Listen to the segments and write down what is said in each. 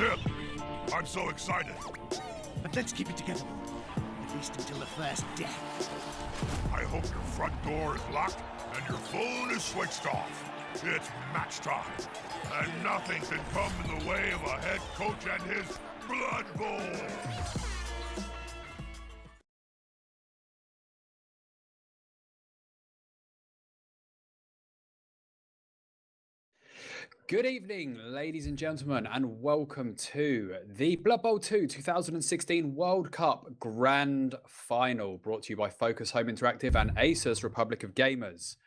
tip. I'm so excited. But let's keep it together, at least until the first death. I hope your front door is locked and your phone is switched off. It's match time, and nothing can come in the way of a head coach and his Blood Bowl. Good evening, ladies and gentlemen, and welcome to the Blood Bowl 2 2016 World Cup Grand Final, brought to you by Focus Home Interactive and Asus Republic of Gamers.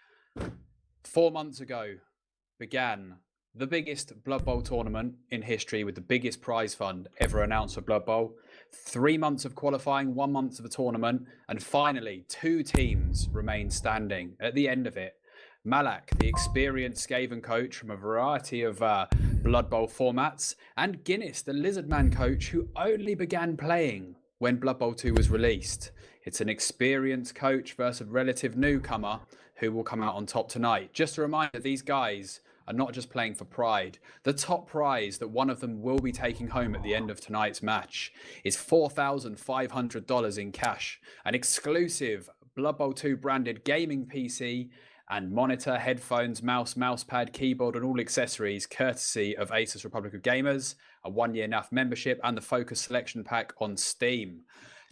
4 months ago began the biggest Blood Bowl tournament in history with the biggest prize fund ever announced for Blood Bowl. 3 months of qualifying, 1 month of a tournament, and finally 2 teams remain standing at the end of it. Mallak, the experienced Skaven coach from a variety of Blood Bowl formats, and Guinness, the Lizardman coach who only began playing when Blood Bowl 2 was released. It's an experienced coach versus a relative newcomer who will come out on top tonight. Just a reminder, these guys are not just playing for pride. The top prize that one of them will be taking home at the end of tonight's match is $4,500 in cash, an exclusive Blood Bowl 2 branded gaming PC, and monitor, headphones, mouse, mousepad, keyboard, and all accessories courtesy of Asus Republic of Gamers, a 1-year NAF membership, and the Focus Selection Pack on Steam.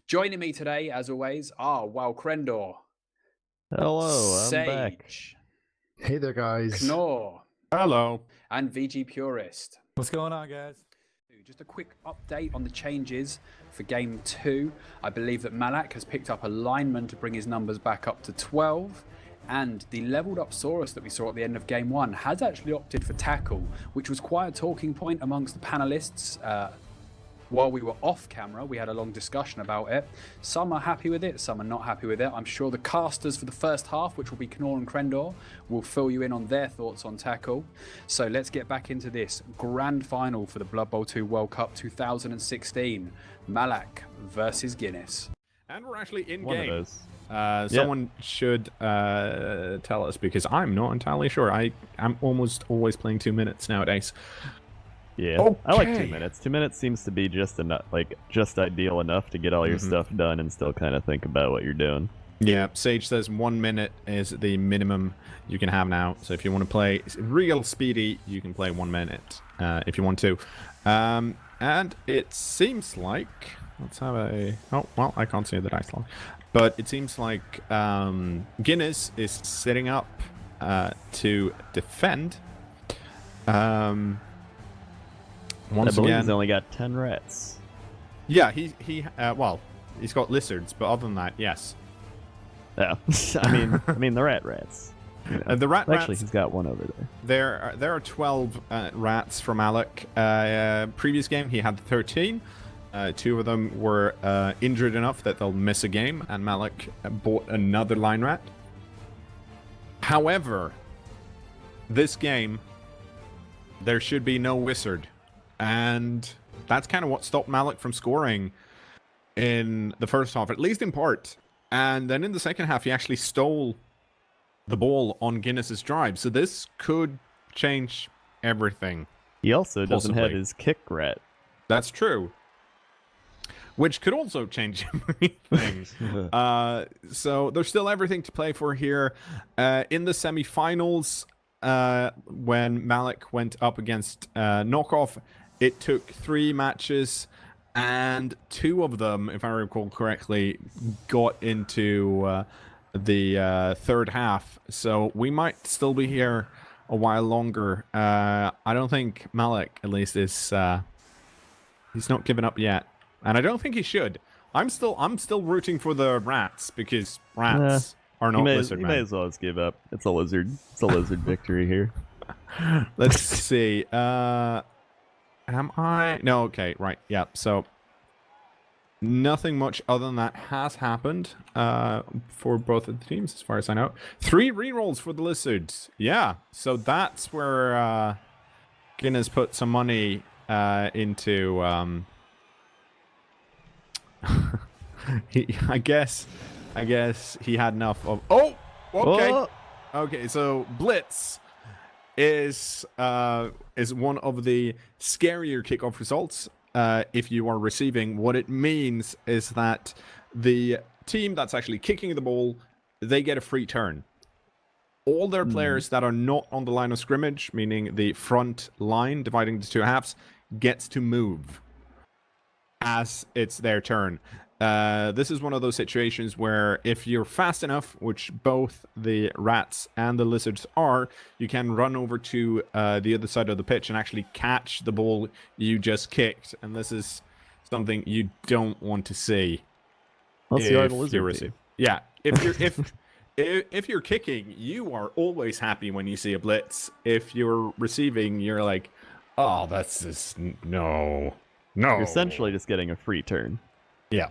Joining me today, as always, are Crendor. Hello, I'm Sage, back. Hey there, guys. cKnoor. Hello. And VG Purist. What's going on, guys? Just a quick update on the changes for Game 2. I believe that Mallak has picked up a lineman to bring his numbers back up to 12. And the leveled up Saurus that we saw at the end of Game 1 has actually opted for tackle, which was quite a talking point amongst the panelists. While we were off camera, we had a long discussion about it. Some are happy with it, some are not happy with it. I'm sure the casters for the first half, which will be cKnoor and Crendor, will fill you in on their thoughts on tackle. So let's get back into this grand final for the Blood Bowl 2 World Cup 2016. Mallak versus Guinness. And we're actually in One game. of those. Someone should tell us, because I'm not entirely sure. I'm almost always playing 2 minutes nowadays. Yeah, Okay. I like 2 minutes. 2 minutes seems to be just enough, just ideal enough to get all your stuff done and still kind of think about what you're doing. Yeah, Sage says 1 minute is the minimum you can have now. So if you want to play real speedy, you can play 1 minute if you want to. And it seems like... Let's have a... Oh, well, I can't see the dice log. But it seems like Guinness is setting up to defend. Once I believe again, he's only got 10 rats. yeah, well, he's got lizards, but other than that, yes. Yeah, I mean the rats. You know. The rat Actually, rats. he's got one over there. There are 12 rats from Mallak. Previous game, he had 13. 2 of them were injured enough that they'll miss a game, and Mallak bought another line rat. However, this game, there should be no wizard. And that's kind of what stopped Mallak from scoring in the first half, at least in part. And then in the second half, he actually stole the ball on Guinness's drive. So this could change everything. He also doesn't have Possibly. his kick rat. That's true. Which could also change everything. So there's still everything to play for here. In the semifinals, when Mallak went up against Knockoff, it took 3 matches, and 2 of them, if I recall correctly, got into the third half. So we might still be here a while longer. I don't think Mallak, at least, is he's not given up yet, and I don't think he should. I'm still rooting for the rats, because rats are not lizard He men. may as well just give up. It's a lizard. It's a lizard victory here. Let's see. Am I? No, okay, right. Yeah, so nothing much other than that has happened for both of the teams, as far as I know. 3 rerolls for the Lizards. Yeah, so that's where Guinness put some money into... I guess he had enough of... Oh! Okay. Oh! Okay, so Blitz is one of the scarier kickoff results. If you are receiving, what it means is that the team that's actually kicking the ball, they get a free turn. All their players that are not on the line of scrimmage, meaning the front line dividing into two halves, gets to move as it's their turn. This is one of those situations where if you're fast enough, which both the rats and the lizards are, you can run over to the other side of the pitch and actually catch the ball you just kicked. And this is something you don't want to see. Let's see the lizard team. Yeah, if you're kicking, you are always happy when you see a blitz. If you're receiving, you're like, oh, that's just no. You're essentially just getting a free turn. Yeah.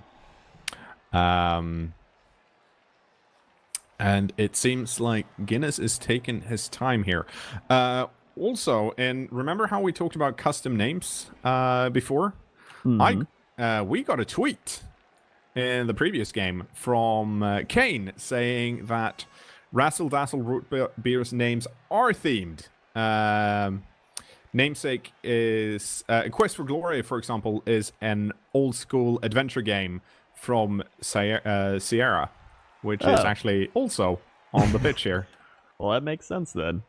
And it seems like Guinness is taking his time here. Also, and remember how we talked about custom names before? We got a tweet in the previous game from Kane saying that Razzle Dazzle Root Beer's names are themed. Namesake is Quest for Glory, for example, is an old school adventure game from Sierra, which is actually also on the pitch here. Well, that makes sense then.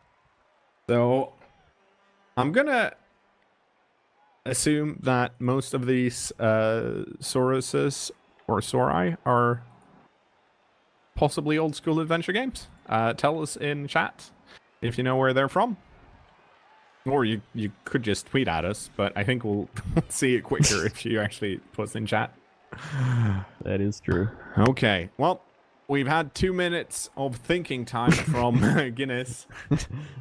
So I'm gonna assume that most of these Sauruses or Saurai are possibly old school adventure games. Tell us in chat if you know where they're from. Or you could just tweet at us, but I think we'll see it quicker if you actually post in chat. That is true. Okay, well, we've had 2 minutes of thinking time from Guinness.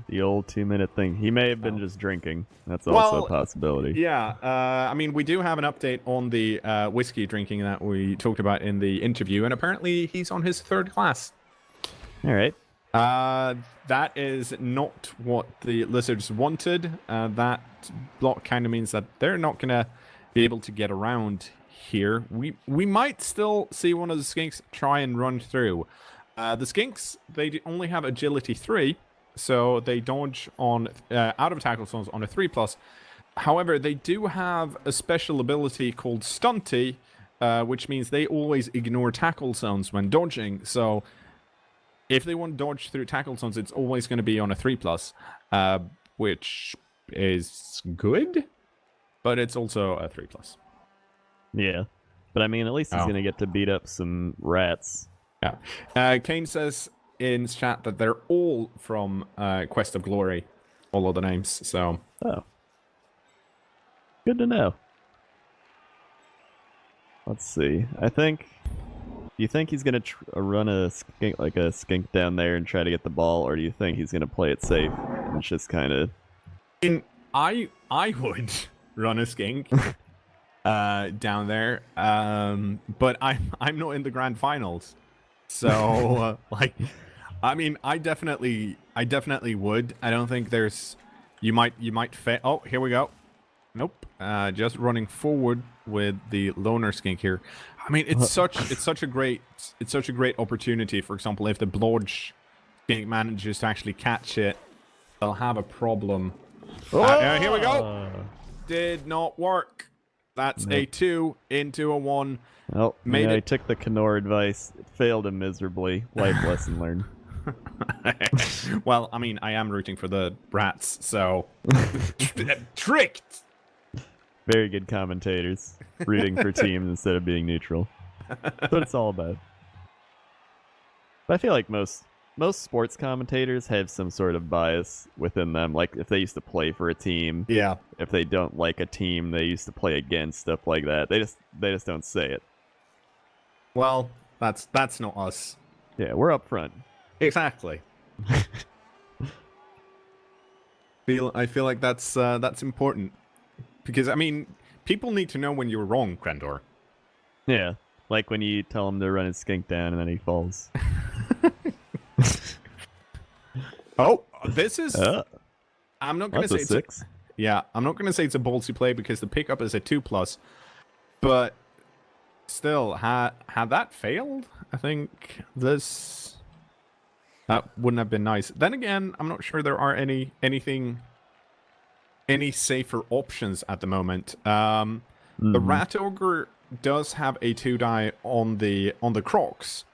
The old 2-minute thing. He may have been just drinking. That's also a possibility. Yeah, I mean, we do have an update on the whiskey drinking that we talked about in the interview, and apparently he's on his 3rd glass. All right. That is not what the lizards wanted. That block kind of means that they're not going to be able to get around here. We might still see one of the skinks try and run through. The skinks, they only have agility 3, so they dodge on out of tackle zones on a 3+. However, they do have a special ability called Stunty, which means they always ignore tackle zones when dodging. So if they want to dodge through tackle zones, it's always going to be on a 3+, which is good, but it's also a 3+. Yeah, but I mean, at least he's going to get to beat up some rats. Yeah. Kane says in chat that they're all from Quest of Glory, all of the names, so... Oh. Good to know. Let's see. Do you think he's going to run a skink down there and try to get the ball, or do you think he's going to play it safe and just kind of... I would run a skink down there, but I'm not in the grand finals, so I mean, I definitely would. I don't think there's... You might fail. Oh, here we go. Nope. Just running forward with the loner skink here. I mean, it's such a great opportunity. For example, if the blodge skink manages to actually catch it, they'll have a problem. Here we go. Did not work. That's a 2 into a 1. Oh, I took the cKnoor advice. It failed him miserably. Life lesson learned. Well, I mean, I am rooting for the rats, so tricked. Very good commentators, rooting for teams instead of being neutral. That's what it's all about. But I feel like most sports commentators have some sort of bias within them. Like if they used to play for a team, yeah. If they don't like a team they used to play against, stuff like that. They just don't say it. Well, that's not us. Yeah, we're up front. Exactly. I feel like that's important. Because, I mean, people need to know when you're wrong, Crendor. Yeah, like when you tell him to run his skink down and then he falls. Oh, this is... I'm not going to say it's 6. Yeah, I'm not going to say it's a ballsy play because the pickup is a 2+. But still, had that failed, I think this... That wouldn't have been nice. Then again, I'm not sure there are any safer options at the moment. The Rat Ogre does have a 2-die on the Crocs,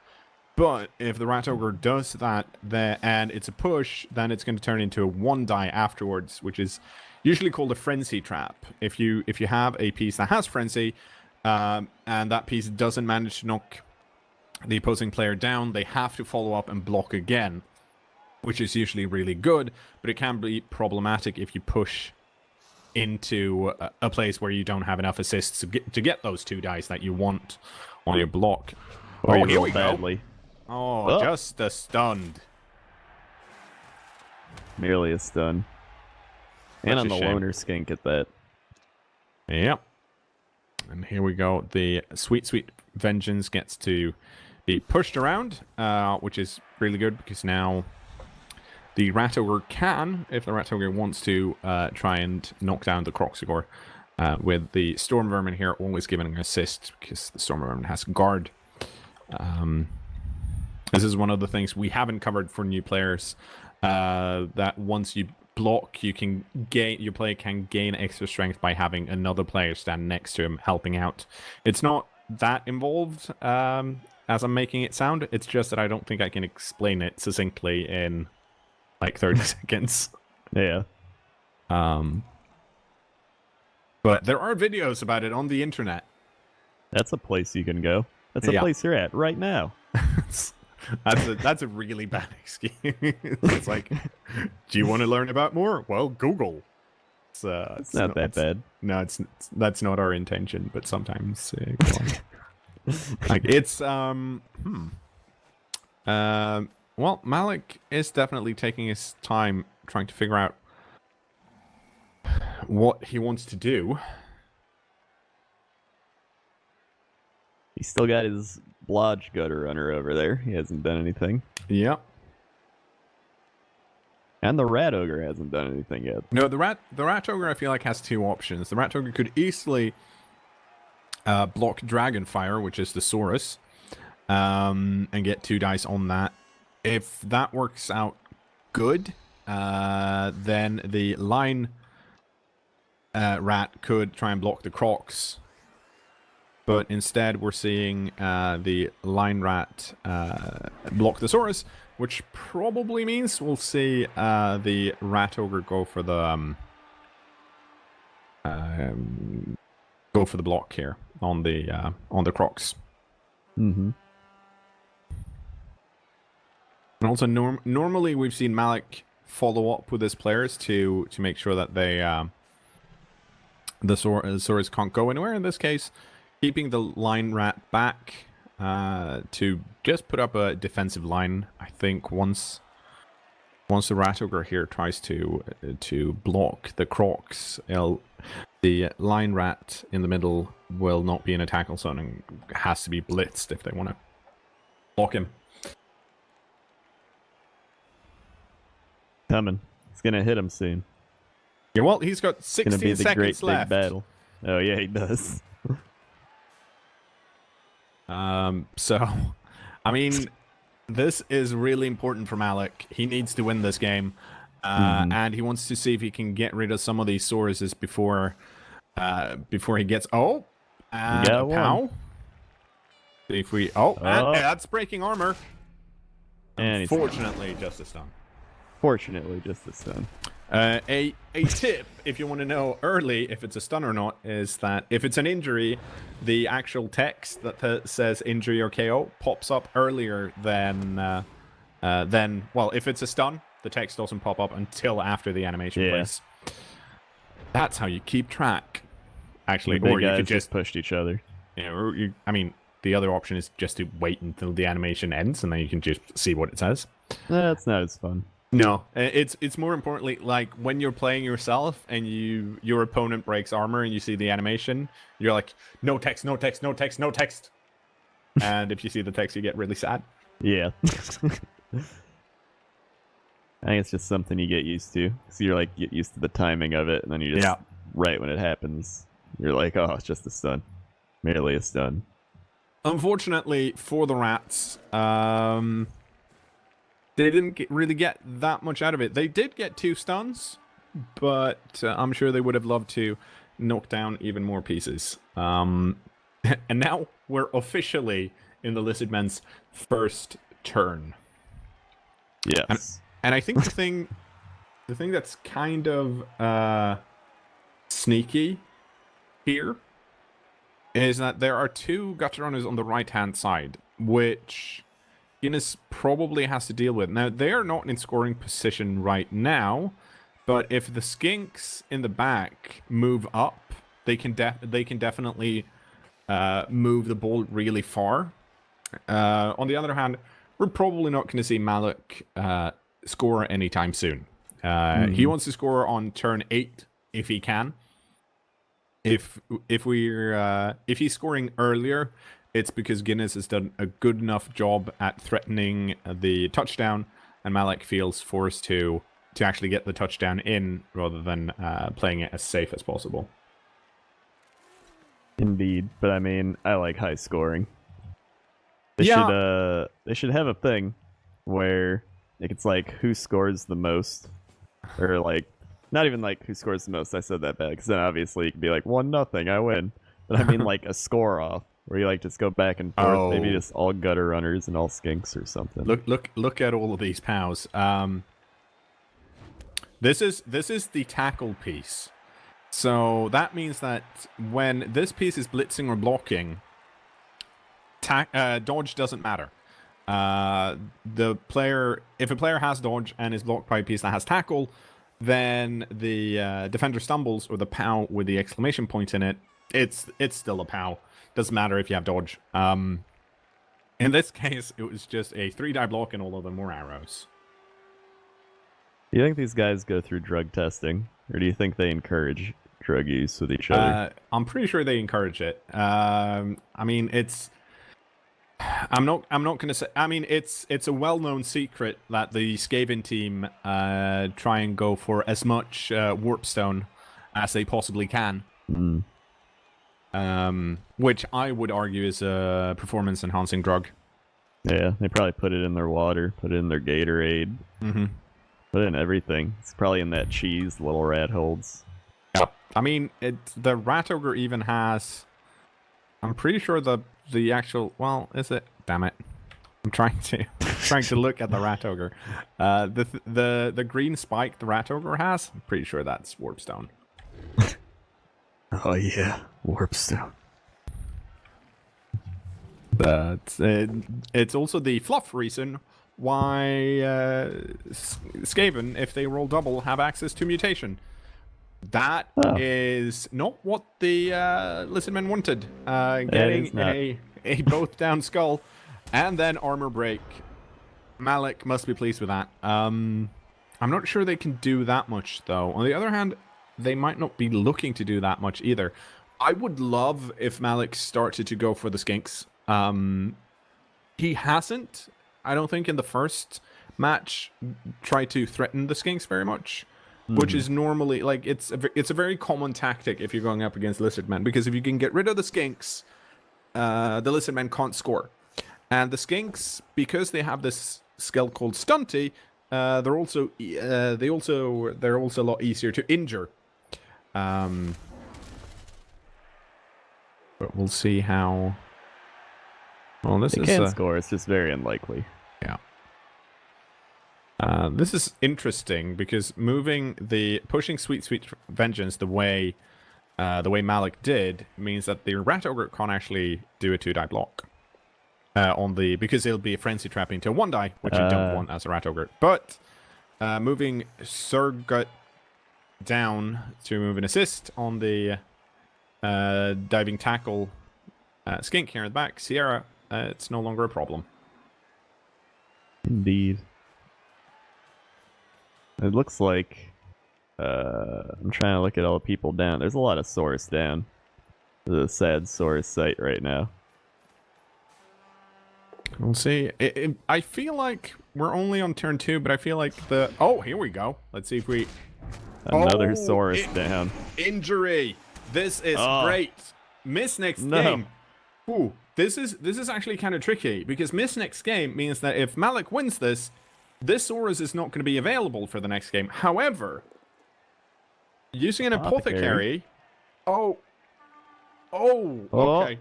but if the Rat Ogre does that and it's a push, then it's going to turn into a 1-die afterwards, which is usually called a Frenzy Trap. If you have a piece that has Frenzy, and that piece doesn't manage to knock the opposing player down, they have to follow up and block again, which is usually really good, but it can be problematic if you push into a place where you don't have enough assists to get those 2 dice that you want on your block. Or you here roll we badly. go. Oh, just a stunned. Merely a stun. And on the loner skink at that. Yep. And here we go. The sweet vengeance gets to be pushed around, which is really good because now the Rat Ogre can, if the Rat Ogre wants to, try and knock down the Croxigore, with the Storm Vermin here always giving an assist because the Storm Vermin has guard. This is one of the things we haven't covered for new players, that once you block, your player can gain extra strength by having another player stand next to him helping out. It's not that involved as I'm making it sound. It's just that I don't think I can explain it succinctly in like 30 seconds. Yeah. But there are videos about it on the internet. That's a place you can go. That's a place you're at right now. That's a really bad excuse. It's like, do you want to learn about more? Well, Google. It's not that bad. No, that's not our intention. But sometimes, like it's well, Mallak is definitely taking his time trying to figure out what he wants to do. He's still got his Blodge Gutter Runner over there. He hasn't done anything. Yep. And the Rat Ogre hasn't done anything yet. No, the Rat Ogre I feel like has 2 options. The Rat Ogre could easily block Dragonfire, which is the Saurus, and get 2 dice on that. If that works out good, then the Line Rat could try and block the Crocs. But instead, we're seeing the Line Rat block the Saurus, which probably means we'll see the Rat Ogre go for the block here on the Crocs. Mm-hmm. And also, normally we've seen Mallak follow up with his players to make sure that they the Saurus can't go anywhere. In this case, keeping the Line Rat back to just put up a defensive line. I think once the Rat Ogre here tries to block the Crocs, the Line Rat in the middle will not be in a tackle zone and has to be blitzed if they want to block him. Coming. It's gonna hit him soon. Yeah, well, he's got 16 It's gonna be the seconds great left. big battle. Oh yeah, he does. So, I mean, this is really important for Mallak. He needs to win this game, and he wants to see if he can get rid of some of these Sauruses before he gets. Oh, and a pow. If we and that's breaking armor. And unfortunately, just a stun. Fortunately, just a stun. A tip, if you want to know early if it's a stun or not, is that if it's an injury, the actual text that says injury or KO pops up earlier than well, if it's a stun, the text doesn't pop up until after the animation plays. That's how you keep track. Actually, or you could just pushed each other. Yeah, or I mean, the other option is just to wait until the animation ends, and then you can just see what it says. That's not as fun. No, it's more importantly, like when you're playing yourself and your opponent breaks armor and you see the animation, you're like, no text, no text, no text, no text. And if you see the text, you get really sad. Yeah. I think it's just something you get used to. So you're like, get used to the timing of it, and then you just, right when it happens, you're like, oh, it's just a stun. Merely a stun. Unfortunately for the Rats, they didn't really get that much out of it. They did get 2 stuns, but I'm sure they would have loved to knock down even more pieces. And now we're officially in the Lizardman's first turn. Yes. And I think the thing that's kind of sneaky here is that there are 2 gutter runners on the right-hand side, which Guinness probably has to deal with. Now, they are not in scoring position right now, but if the skinks in the back move up, they can definitely move the ball really far. On the other hand, we're probably not going to see Mallak score anytime soon. He wants to score on turn 8 if he can. If he's scoring earlier, it's because Guinness has done a good enough job at threatening the touchdown, and Mallak feels forced to actually get the touchdown in rather than playing it as safe as possible. Indeed, but I mean, I like high scoring. They should have a thing where it's like who scores the most, or like not even like who scores the most. I said that bad because then obviously you could be like 1-0, I win. But I mean like a score off where you like just go back and forth. Maybe just all gutter runners and all skinks or something. Look at all of these pows. This is the tackle piece. So that means that when this piece is blitzing or blocking, dodge doesn't matter. If a player has dodge and is blocked by a piece that has tackle, then the defender stumbles, or the POW with the exclamation point in it, it's still a POW. Doesn't matter if you have dodge. In this case, it was just a 3-die block and all of them were arrows. Do you think these guys go through drug testing, or do you think they encourage drug use with each other? I'm pretty sure they encourage it. I mean, I'm not gonna say. I mean, it's a well-known secret that the Skaven team try and go for as much warpstone as they possibly can. Which I would argue is a performance-enhancing drug. Yeah, they probably put it in their water, put it in their Gatorade, put it in everything. It's probably in that cheese little rat holds. Yeah, I mean, the rat ogre even has. I'm pretty sure the actual. Well, is it? Damn it! I'm trying to look at the rat ogre. The green spike the rat ogre has. I'm pretty sure that's warpstone. Oh yeah, warpstone. But it's also the fluff reason why Skaven, if they roll double, have access to mutation. That is not what the Lizardman wanted. Getting a both down skull and then armor break. Mallak must be pleased with that. I'm not sure they can do that much, though. On the other hand, they might not be looking to do that much either. I would love if Mallak started to go for the skinks. He hasn't, I don't think, in the first match, tried to threaten the skinks very much. Which is normally, like, it's a very common tactic if you're going up against Lizardmen, because if you can get rid of the skinks, the Lizardmen can't score. And the skinks, because they have this skill called Stunty, they're also a lot easier to injure. But we'll see how. Well, this They can score. It's just very unlikely. Yeah. This is interesting because pushing Sweet Vengeance the way Mallak did means that the Rat Ogre can't actually do a 2-die block because it'll be a Frenzy Trap into a 1-die, which you don't want as a Rat Ogre. But moving Surgut down to move an assist on the diving tackle skink here in the back, Sierra, it's no longer a problem. Indeed. It looks like I'm trying to look at all the people down. There's a lot of source down. There's a sad source site right now. We'll see. I feel like we're only on turn 2, but I feel like oh, here we go. Let's see if we another source down. Injury. This is great. Miss next game. Ooh, this is actually kind of tricky because miss next game means that if Mallak wins this, this Saurus is not going to be available for the next game. However, using an apothecary. Oh, okay.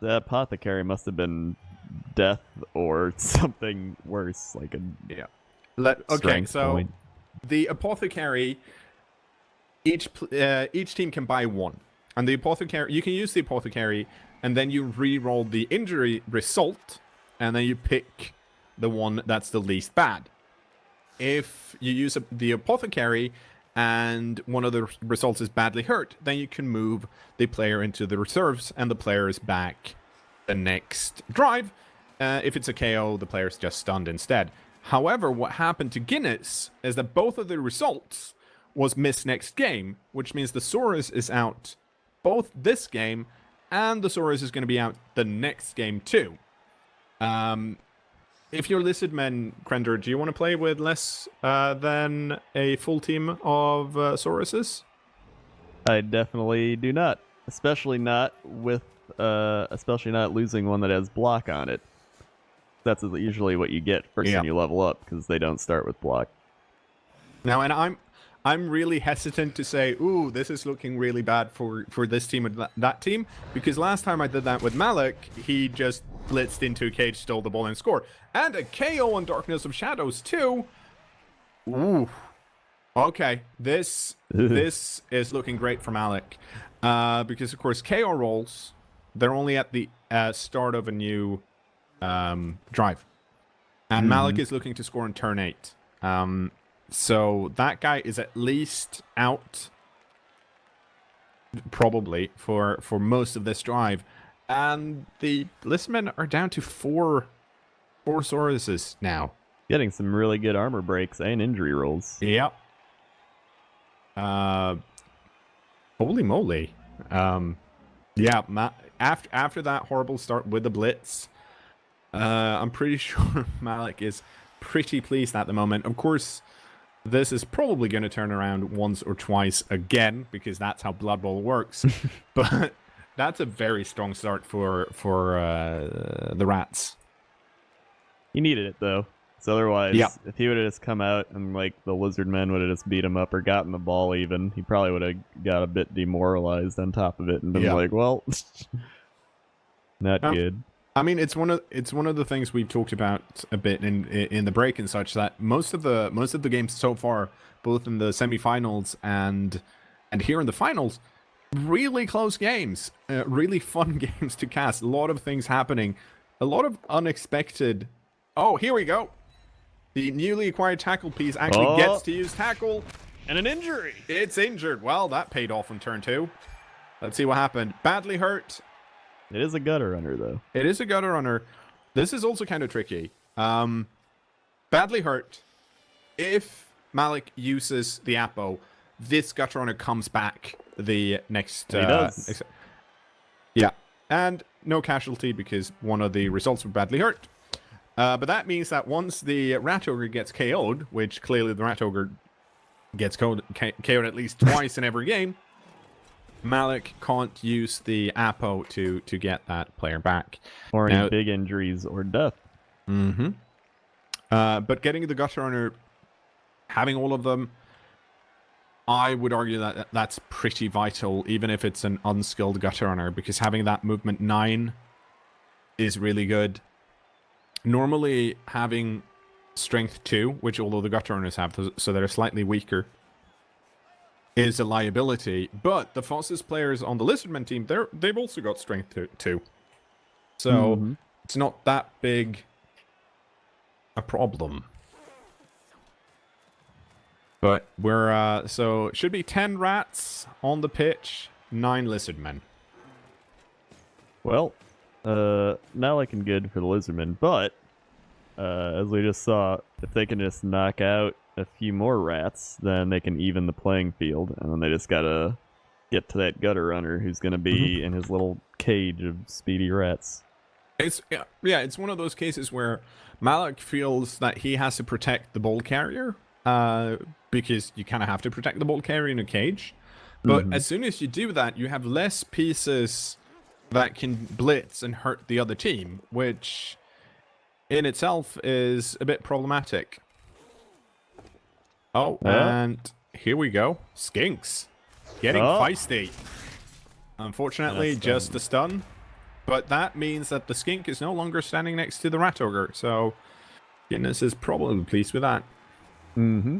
The apothecary must have been death or something worse, like a Okay, so point. the apothecary, each team can buy one, and the apothecary, you can use the apothecary, and then you re-roll the injury result, and then you pick the one that's the least bad. If you use the apothecary and one of the results is badly hurt, then you can move the player into the reserves, and the player is back the next drive. If it's a KO, the player's just stunned instead. However, what happened to Guinness is that both of the results was missed next game, which means the Saurus is out both this game, and the Saurus is going to be out the next game too. If you're Lizardman, Crendor, do you want to play with less than a full team of Sauruses? I definitely do not, especially not losing one that has block on it. That's usually what you get first when you level up, because they don't start with block. Now, and I'm really hesitant to say, ooh, this is looking really bad for this team and that team, because last time I did that with Mallak, he just blitzed into a cage, stole the ball, and scored. And a KO on Darkness of Shadows too. Ooh. Okay, this is looking great for Mallak, because of course KO rolls, they're only at the start of a new drive, and Mallak is looking to score in turn 8. So that guy is at least out, probably for most of this drive, and the Lizardmen are down to four Sauruses now, getting some really good armor breaks and injury rolls. Yep. Holy moly. Yeah, after that horrible start with the blitz, I'm pretty sure Mallak is pretty pleased at the moment. Of course, this is probably going to turn around once or twice again, because that's how Blood Bowl works. But that's a very strong start for the Rats. He needed it, though. So otherwise, Yep. if he would have just come out and like the Lizardmen would have just beat him up or gotten the ball even, he probably would have got a bit demoralized on top of it and been like, well, not good. I mean, it's one of the things we've talked about a bit in the break and such, that most of the games so far, both in the semifinals and here in the finals, really close games, really fun games to cast. A lot of things happening, a lot of unexpected. Oh, here we go. The newly acquired tackle piece actually gets to use tackle, And an injury. It's injured. Well, that paid off in turn 2. Let's see what happened. Badly hurt. It is a gutter runner, though. It is a gutter runner. This is also kind of tricky. Badly hurt. If Mallak uses the Apo, this gutter runner comes back the next... He does. Yeah. And no casualty because one of the results were badly hurt. But that means that once the Rat Ogre gets KO'd, which clearly the Rat Ogre gets KO'd at least twice in every game, Mallak can't use the Apo to get that player back. Or any big injuries or death. Mm-hmm. But getting the Gutter Runner, having all of them, I would argue that that's pretty vital, even if it's an unskilled Gutter Runner, because having that movement 9 is really good. Normally, having strength 2, which all of the Gutter Runners have, so they're slightly weaker, is a liability. But the fastest players on the Lizardman team, they've also got strength 2. So it's not that big a problem. But we're, so it should be 10 rats on the pitch, 9 Lizardmen. Well, not looking good for the Lizardmen, but as we just saw, if they can just knock out a few more rats, then they can even the playing field, and then they just gotta get to that gutter runner who's gonna be in his little cage of speedy rats. It's it's one of those cases where Mallak feels that he has to protect the ball carrier, because you kind of have to protect the ball carrier in a cage. But as soon as you do that, you have less pieces that can blitz and hurt the other team, which in itself is a bit problematic. Oh, Yeah. and here we go. Skinks getting feisty. Unfortunately, just a stun. But that means that the skink is no longer standing next to the rat ogre. So Guinness is probably pleased with that. Mm-hmm.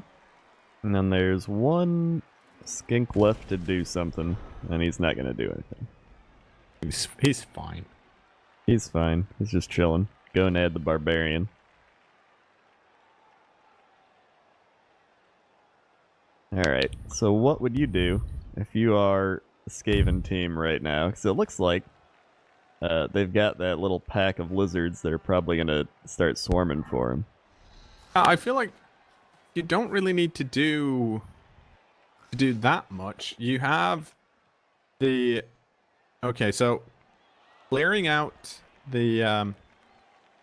And then there's one skink left to do something, and he's not gonna do anything. He's fine. He's fine. He's just chilling. Go and add the barbarian. Alright, so what would you do if you are the Skaven team right now? Because it looks like they've got that little pack of lizards that are probably going to start swarming for him. I feel like you don't really need to do that much. You have the... Okay, so clearing out the...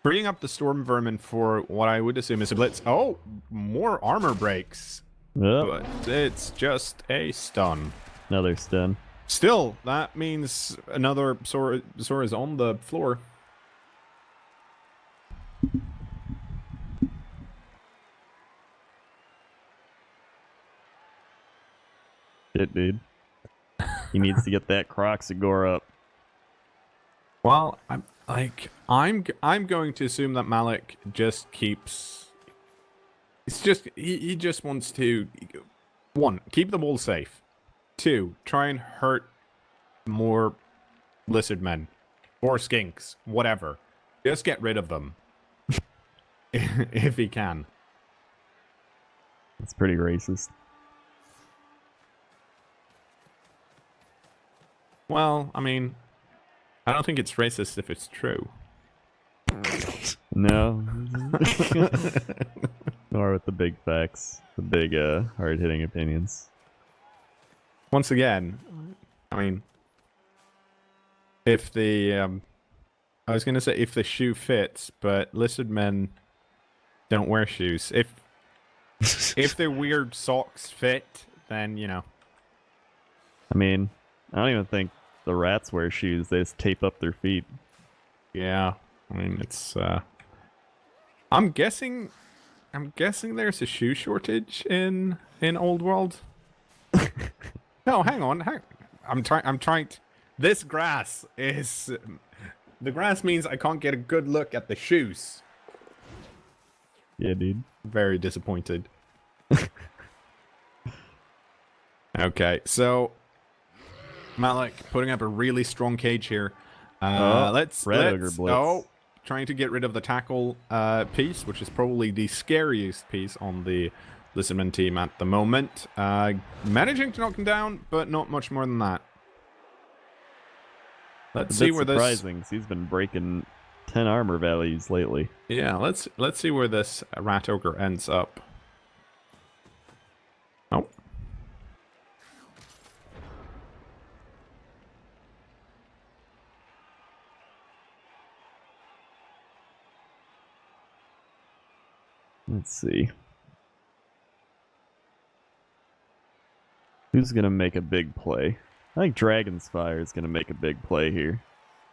freeing up the storm vermin for what I would assume is a blitz. Oh, more armor breaks. Yep. But it's just a stun. Another stun. Still, that means another Sora is on the floor. Shit, dude. He needs to get that cKnoor up. Well, I'm going to assume that Mallak just keeps... It's just he just wants to, 1, keep the wall safe. 2, try and hurt more Lizardmen or skinks, whatever. Just get rid of them if he can. That's pretty racist. Well, I mean, I don't think it's racist if it's true. No. Nor with the big facts, the big hard-hitting opinions. Once again, I mean, if the I was gonna say if the shoe fits, but Lizardmen don't wear shoes. If their weird socks fit, then you know. I mean, I don't even think the rats wear shoes. They just tape up their feet. Yeah, I mean it's. I'm guessing there's a shoe shortage in Old World. No, hang on. I'm trying. This grass is. The grass means I can't get a good look at the shoes. Yeah, dude. Very disappointed. Okay, so Mallak putting up a really strong cage here. Let's Ogre blitz. Oh, trying to get rid of the tackle piece, which is probably the scariest piece on the Lizardman team at the moment. Managing to knock him down, but not much more than that. Let's see where surprising, 'cause he's been breaking 10 armor values lately. Yeah, let's see where this rat ogre ends up. Oh. Let's see. Who's gonna make a big play? I think Dragon's Fire is gonna make a big play here.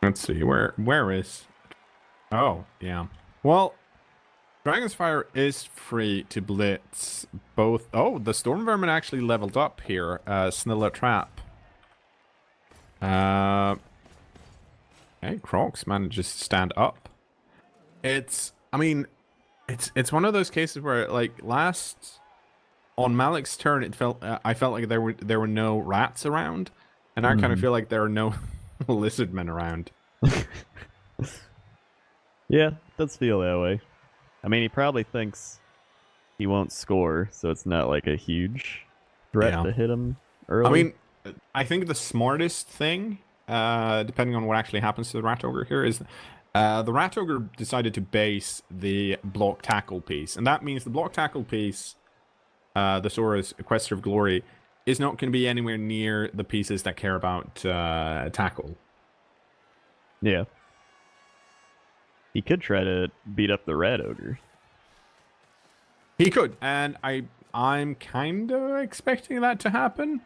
Let's see, where is... Oh, yeah. Well, Dragon's Fire is free to blitz both... Oh, the Storm Vermin actually leveled up here. Snilla Trap. Hey, Crocs manages to stand up. It's... I mean, it's one of those cases where, like, on Mallak's turn, I felt like there were no rats around, and I kind of feel like there are no Lizardmen around. Yeah, it does feel that way. I mean, he probably thinks he won't score, so it's not like a huge threat to hit him early. I mean, I think the smartest thing, depending on what actually happens to the Rat Ogre here, is the Rat Ogre decided to base the block tackle piece, and that means the block tackle piece, the Sora's Quest of Glory, is not going to be anywhere near the pieces that care about tackle. Yeah. He could try to beat up the Rat Ogre. He could, and I'm kind of expecting that to happen.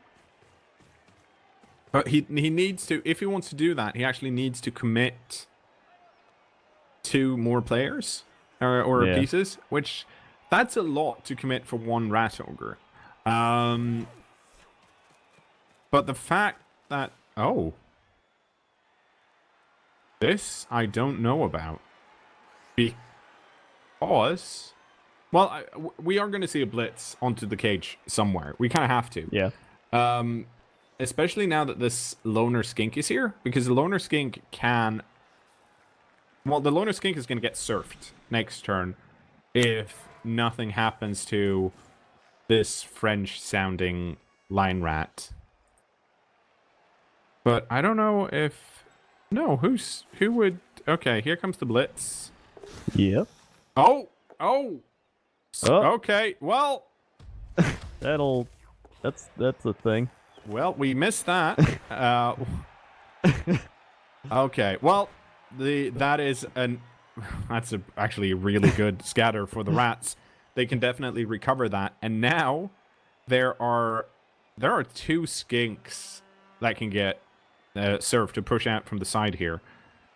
But he needs to, if he wants to do that, he actually needs to commit 2 more players. or Yeah. pieces, which that's a lot to commit for one rat ogre. But the fact that this I don't know about, because we are going to see a blitz onto the cage somewhere. We kind of have to. Yeah. Especially now that this loner skink is here, because the loner skink can. Well, the loner skink is going to get surfed next turn if nothing happens to this French-sounding line rat. But I don't know if... No, who would... Okay, here comes the blitz. Yep. Oh! Oh. Okay, well... That's a thing. Well, we missed that. Okay, well, that's actually a really good scatter for the rats. They can definitely recover that. And now there are 2 skinks that can get served to push out from the side here.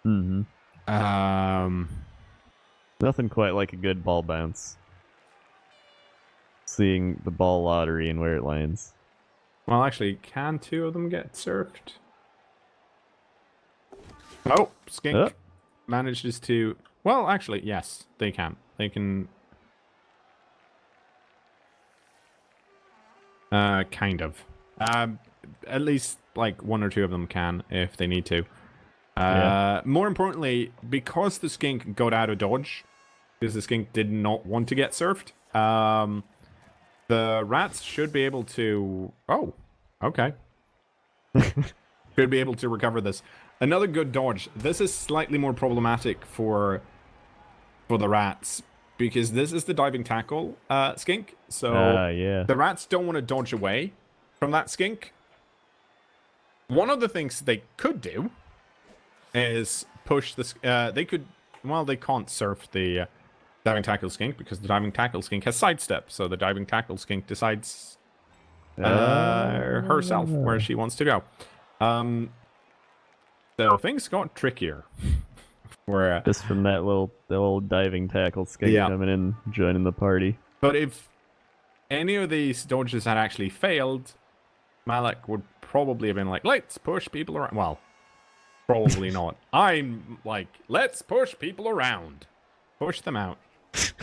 Mm-hmm. Nothing quite like a good ball bounce. Seeing the ball lottery and where it lands. Well, actually, can 2 of them get served? Oh, skink manages to... Well, actually, yes, they can. They can... kind of. At least, like, 1 or 2 of them can, if they need to. More importantly, because the skink got out of dodge, because the skink did not want to get surfed, the rats should be able to... Oh, okay. Should be able to recover this. Another good dodge. This is slightly more problematic for the rats, because this is the diving tackle skink. So the rats don't want to dodge away from that skink. One of the things they could do is push this. They could. Well, they can't surf the diving tackle skink because the diving tackle skink has sidestep. So the diving tackle skink decides herself where she wants to go. So things got trickier. Where just from that little diving tackle skink coming in, joining the party. But if any of these dodges had actually failed, Mallak would probably have been like, let's push people around. Well, probably not. I'm like, let's push people around. Push them out. Is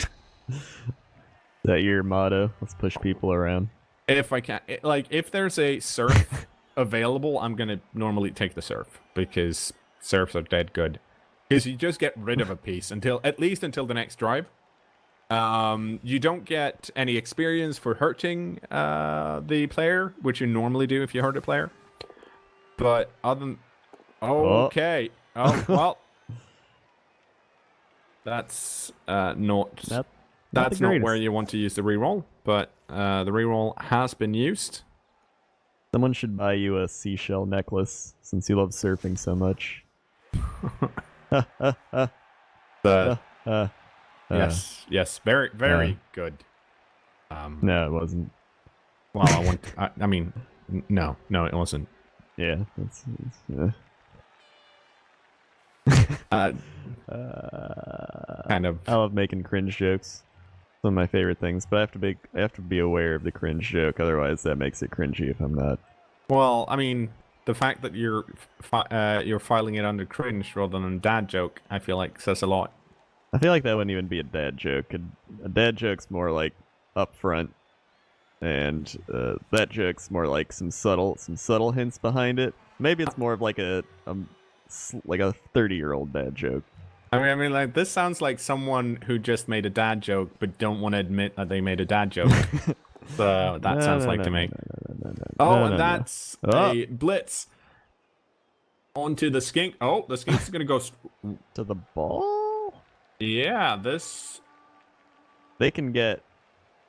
that your motto? Let's push people around. If I can, like, if there's a surf available, I'm gonna normally take the surf because surfs are dead good. Because you just get rid of a piece at least until the next drive. You don't get any experience for hurting the player, which you normally do if you hurt a player. But other than... Okay. Oh, well. That's not... That's not where you want to use the reroll, but the reroll has been used. Someone should buy you a seashell necklace, since you love surfing so much. Yes, very good. No, it wasn't. Well, I mean, no, it wasn't. Yeah, kind of. I love making cringe jokes. Some of my favorite things, but I have to be aware of the cringe joke. Otherwise, that makes it cringy if I'm not. Well, I mean, the fact that you're filing it under cringe rather than dad joke, I feel like says a lot. I feel like that wouldn't even be a dad joke. A dad joke's more like upfront, and that joke's more like some subtle hints behind it. Maybe it's more of like a 30-year-old dad joke. I mean, like, this sounds like someone who just made a dad joke but don't want to admit that they made a dad joke. So that sounds like to me. That's a blitz onto the skink. Oh, the skink's gonna go to the ball. Yeah, this. They can get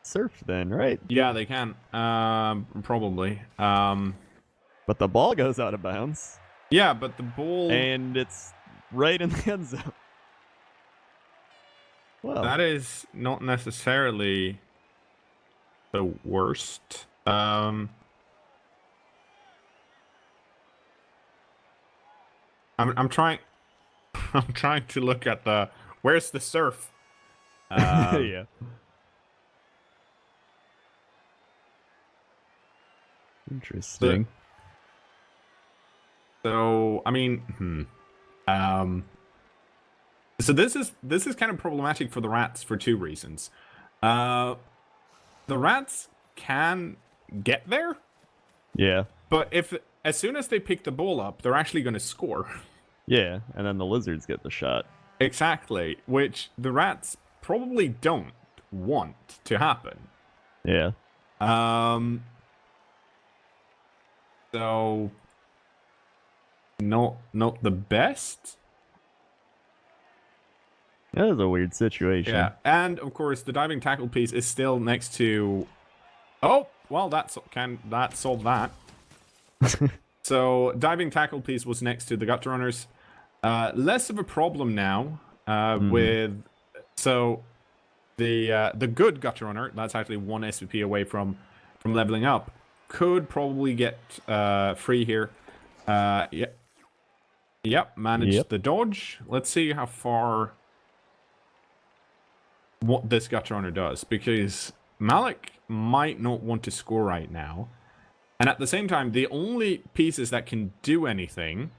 surfed then, right? Yeah, they can. Probably. But the ball goes out of bounds. Yeah, but the ball. And it's right in the end zone. Well, that is not necessarily the worst. I'm trying to look at where's the surf? Yeah. Interesting. So I mean, so this is kind of problematic for the rats for two reasons. The rats can get there, Yeah. but as soon as they pick the ball up, they're actually going to score. Yeah, and then the lizards get the shot. Exactly, which the rats probably don't want to happen. Yeah. So not the best. That is a weird situation. Yeah, and of course the diving tackle piece is still next to. Oh, well, that solved that. So diving tackle piece was next to the gut runners. Less of a problem now with the good gut runner. That's actually one SVP away from leveling up. Could probably get free here. Yep, managed the dodge. Let's see how far what this gut runner does, because Mallak might not want to score right now. And at the same time, the only pieces that can do anything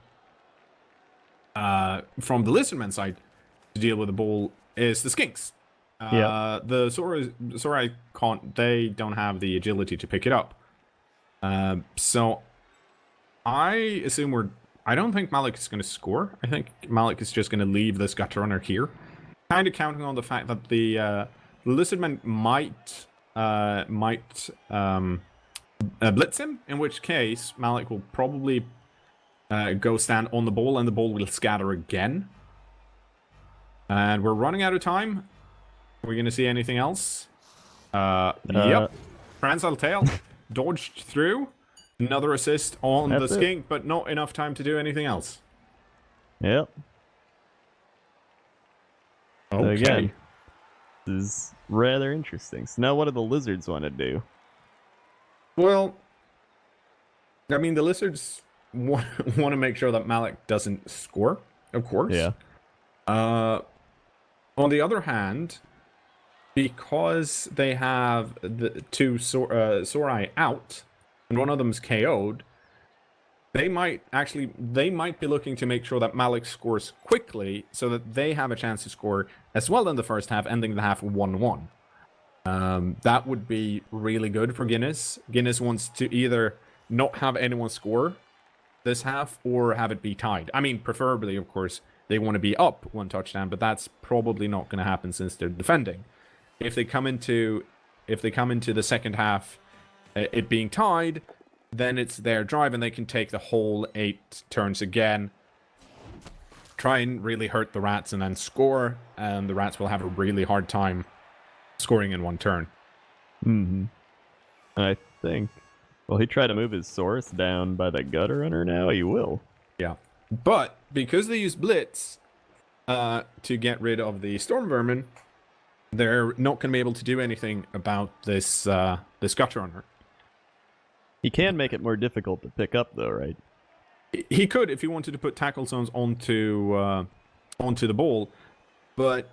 from the Lizardman side to deal with the ball is the skinks. The Sora can't, they don't have the agility to pick it up. So I assume I don't think Mallak is going to score. I think Mallak is just going to leave this gutter runner here. Kind of counting on the fact that the Lizardman might blitz him, in which case Mallak will probably go stand on the ball and the ball will scatter again. And we're running out of time. Are we going to see anything else? Yep. Prehensile tail dodged through. Another assist on the skink, but not enough time to do anything else. Yep. Okay. So again, this is rather interesting. So now what do the lizards want to do? Well, I mean, the lizards want to make sure that Mallak doesn't score, of course. Yeah. On the other hand, because they have the two Sorai out, and one of them's KO'd, they might be looking to make sure that Mallak scores quickly so that they have a chance to score as well in the first half, ending the half 1-1. That would be really good for Guinness. Guinness wants to either not have anyone score this half or have it be tied. I mean, preferably, of course, they want to be up 1 touchdown, but that's probably not going to happen since they're defending. If they come into the second half, it being tied, then it's their drive and they can take the whole 8 turns again, try and really hurt the rats and then score, and the rats will have a really hard time scoring in 1 turn. Mm-hmm. I think, well, he tried to move his source down by the gutter runner now. He will. Yeah. But because they use Blitz to get rid of the Storm Vermin, they're not going to be able to do anything about this gutter runner. He can make it more difficult to pick up, though, right? He could if he wanted to put tackle zones onto the ball, but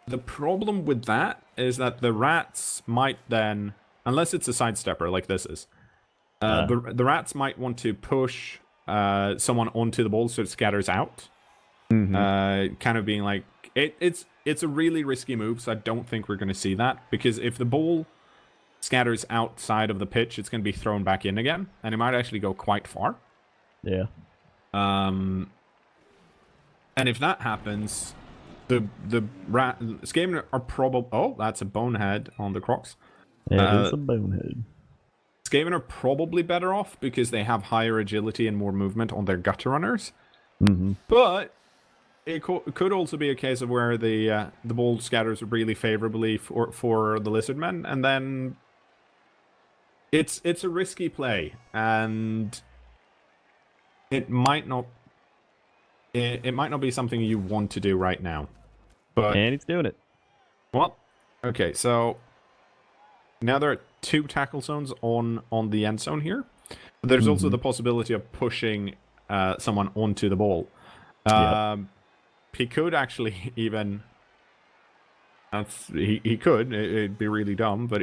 the problem with that is that the rats might then, unless it's a sidestepper like this is, the rats might want to push someone onto the ball so it scatters out. Mm-hmm. Kind of being like, it's a really risky move, so I don't think we're going to see that, because if the ball scatters outside of the pitch, it's going to be thrown back in again, and it might actually go quite far. Yeah. And if that happens, the Skaven are probably... Oh, that's a bonehead on the Crocs. Yeah, it's a bonehead. Skaven are probably better off because they have higher agility and more movement on their gutter runners. Mm-hmm. But it could also be a case of where the ball scatters really favorably for the Lizardmen, and then it's a risky play, and it might not be something you want to do right now. But And he's doing it. well, okay, so now there are 2 tackle zones on the end zone here. There's also the possibility of pushing someone onto the ball. He could actually even He could. It'd be really dumb, but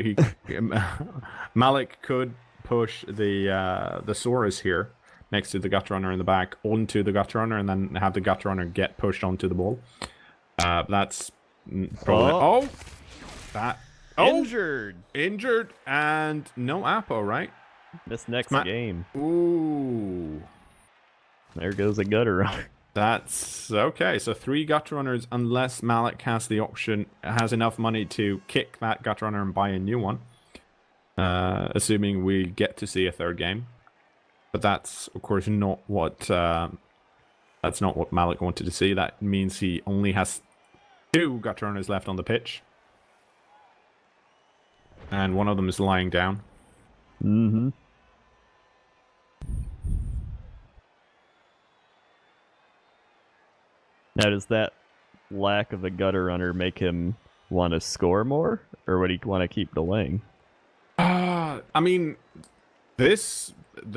Mallak could push the Saurus here next to the Gut Runner in the back onto the Gut Runner, and then have the Gut Runner get pushed onto the ball. That's probably injured, and no Apo, right? This next game. Ooh, there goes a Gutter Runner. That's okay. So 3 Gut Runners, unless Mallak has the option, has enough money to kick that Gut Runner and buy a new one. Assuming we get to see a 3rd game. But that's, of course, not what Mallak wanted to see. That means he only has 2 Gut Runners left on the pitch. And one of them is lying down. Mm-hmm. Now, does that lack of a Gutter Runner make him want to score more, or would he want to keep delaying? I mean, this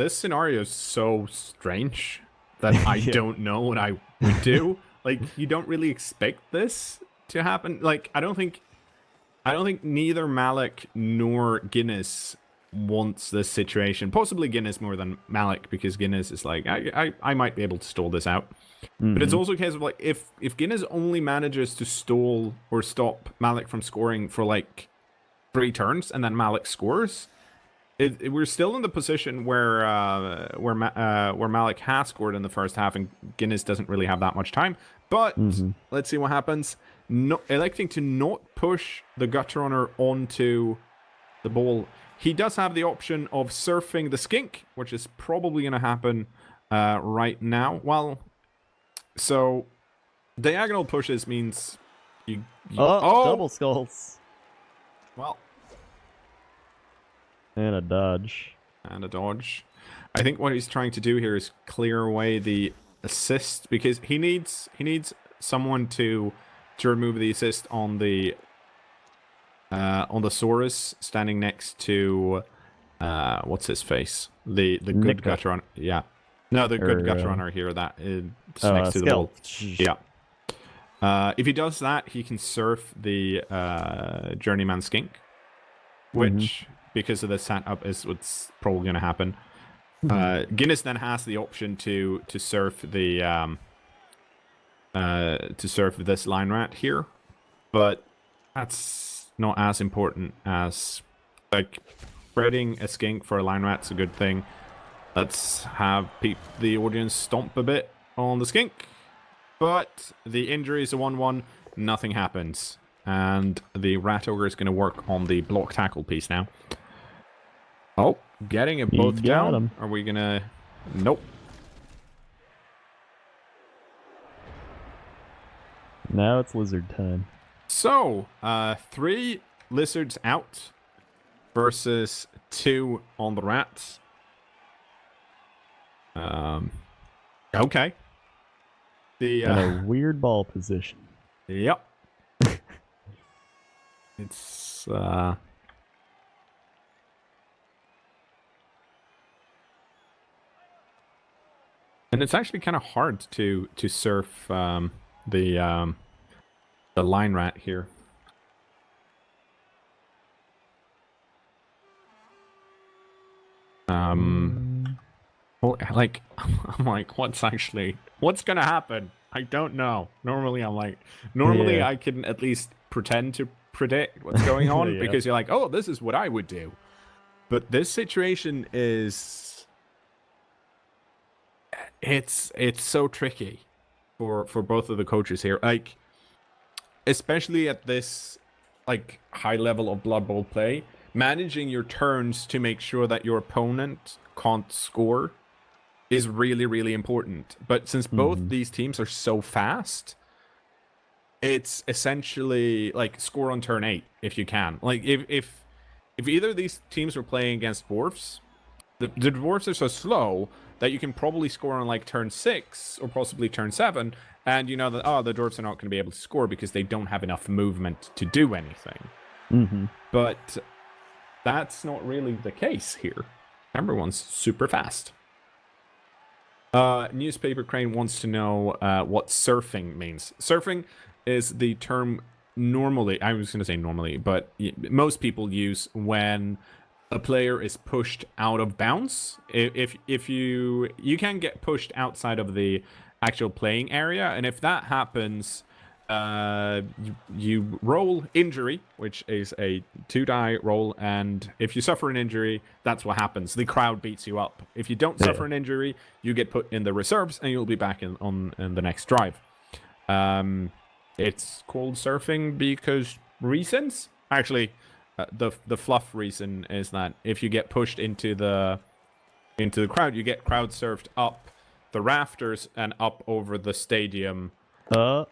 scenario is so strange that I don't know what I would do. Like, you don't really expect this to happen. Like, I don't think neither Mallak nor Guinness wants this situation. Possibly Guinness more than Mallak, because Guinness is like, I might be able to stall this out. Mm-hmm. But it's also a case of like, if Guinness only manages to stall or stop Mallak from scoring for like 3 turns and then Mallak scores, we're still in the position where Mallak has scored in the first half and Guinness doesn't really have that much time. But let's see what happens. Electing to not push the Gutter Runner onto the ball. He does have the option of surfing the skink, which is probably going to happen right now. Well, so diagonal pushes means you double skulls. Well, and a dodge. I think what he's trying to do here is clear away the assist, because he needs someone to remove the assist on the Saurus standing next to what's his face? The good Gutter Runner. Yeah. No, the good Gutter Runner here that is next to the ball. Yeah. If he does that, he can surf the Journeyman Skink, which, because of the setup, is what's probably going to happen. Guinness then has the option to surf the this line rat here, but that's not as important as like spreading a skink for a line rat's a good thing. Let's have the audience stomp a bit on the skink. But the injury is a 1-1. Nothing happens. And the Rat Ogre is going to work on the block tackle piece now. Oh, getting it both down. Are we going to... Nope. Now it's lizard time. So, 3 lizards out versus 2 on the rats. Okay. The in a weird ball position. Yep. It's and it's actually kind of hard to surf the line rat here. Well, like, I'm like, what's gonna happen? I don't know. Normally I can at least pretend to predict what's going on because you're like, oh, this is what I would do. But this situation is, it's so tricky for both of the coaches here. Like, especially at this like high level of Blood Bowl play, managing your turns to make sure that your opponent can't score is really, really important. But since both these teams are so fast, it's essentially like score on turn 8 if you can. Like if either of these teams were playing against dwarfs, the dwarfs are so slow that you can probably score on like turn 6 or possibly turn 7, and you know that the dwarfs are not going to be able to score because they don't have enough movement to do anything. But that's not really the case here. Everyone's super fast. Newspaper Crane wants to know what surfing means. Surfing is the term normally, I was going to say normally, but most people use when a player is pushed out of bounds. If you can get pushed outside of the actual playing area, and if that happens, you roll injury, which is a 2-die roll, and if you suffer an injury, that's what happens. The crowd beats you up. If you don't suffer an injury, you get put in the reserves, and you'll be back in the next drive. It's called surfing because reasons. Actually, the fluff reason is that if you get pushed into the crowd, you get crowd surfed up the rafters and up over the stadium. Oh,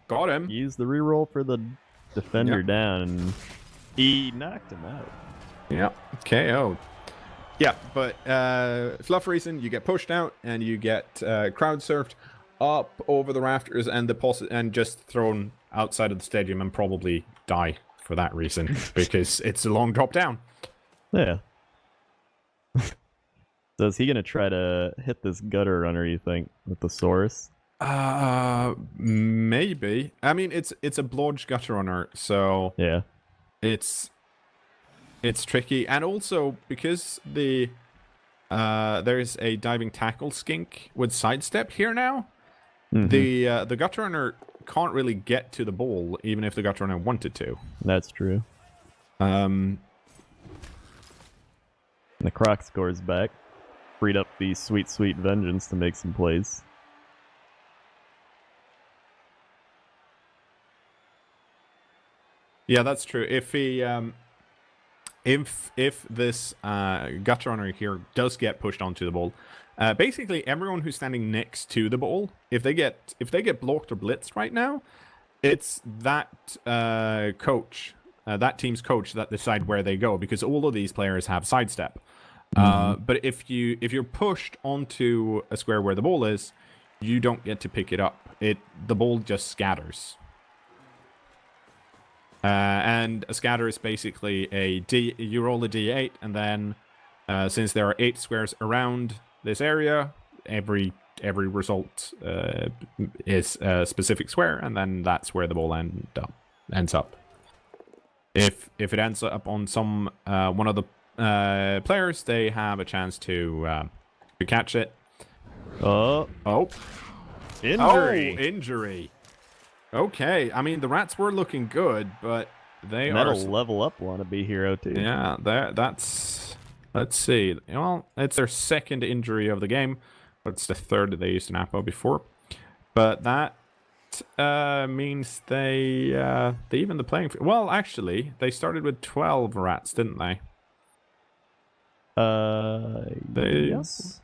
got him. Use the reroll for the defender down, and he knocked him out. Yeah, KO. Yeah, but fluff reason, you get pushed out and you get crowd surfed up over the rafters and just thrown outside of the stadium and probably die for that reason because it's a long drop down. Yeah. So is he gonna try to hit this gutter runner, you think, with the Saurus? Maybe. I mean, it's a blodge gutter runner, so yeah, it's tricky, and also because there's a diving tackle skink with sidestep here now. Mm-hmm. The gutter runner can't really get to the ball, even if the gutter runner wanted to. That's true. The Croc scores back, freed up the sweet vengeance to make some plays. Yeah, that's true. If he, if this gutter runner here does get pushed onto the ball, basically everyone who's standing next to the ball, if they get blocked or blitzed right now, it's that coach, that team's coach that decide where they go, because all of these players have sidestep. But if you're pushed onto a square where the ball is, you don't get to pick it up. The ball just scatters. And a scatter is basically you roll a d8, and then since there are 8 squares around this area, every result is a specific square, and then that's where the ball ends up. If it ends up on some one of the players, they have a chance to catch it. Injury. Okay, I mean, the rats were looking good, but that'll level up wannabe hero too. Yeah, that's... Let's see. Well, it's their second injury of the game, but it's the third that they used an Apo before. But that means they even the playing... Well, actually, they started with 12 rats, didn't they? Yes.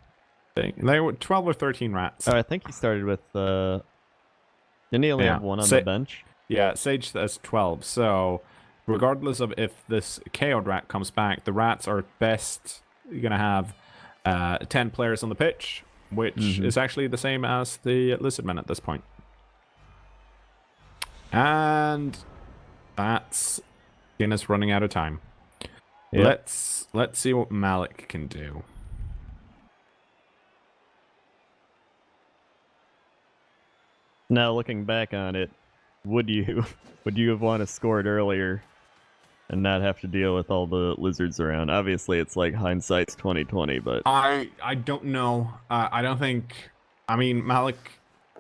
They were 12 or 13 rats. I think he started with... Didn't he only have one on the bench? Yeah, Sage has 12. So, regardless of if this KO rat comes back, the rats are best going to have 10 players on the pitch, which is actually the same as the Lizardman at this point. And that's Guinness running out of time. Yep. Let's see what Mallak can do. Now, looking back on it, would you have wanted to score it earlier and not have to deal with all the lizards around? Obviously, it's like hindsight's 2020, but I don't know. I don't think. I mean, Mallak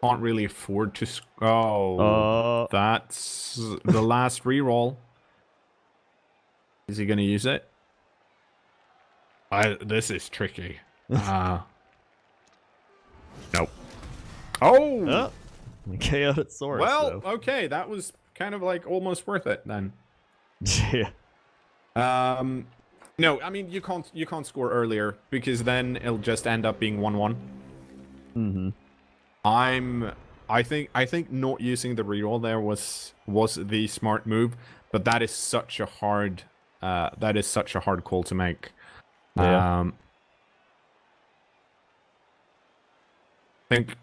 can't really afford to. That's the last reroll. Is he going to use it? This is tricky. Nope. Oh. KO'd at Saurus. Well, okay, that was kind of like almost worth it then. Yeah. No, I mean you can't score earlier because then it'll just end up being 1-1. I think not using the reroll there was the smart move, but that is such a hard call to make. Yeah. I think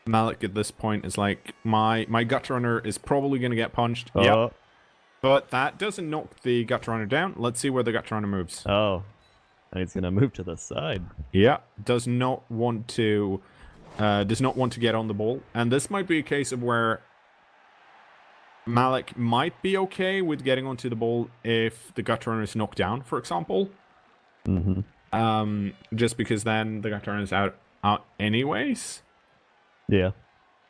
Mallak at this point is like, my gutter runner is probably going to get punched. Yep. But that doesn't knock the gutter runner down. Let's see where the gutter runner moves. Oh. And he's going to move to the side. Yeah. Does not want to get on the ball. And this might be a case of where Mallak might be okay with getting onto the ball if the gut runner is knocked down, for example. Just because then the gut runner is out anyways. Yeah.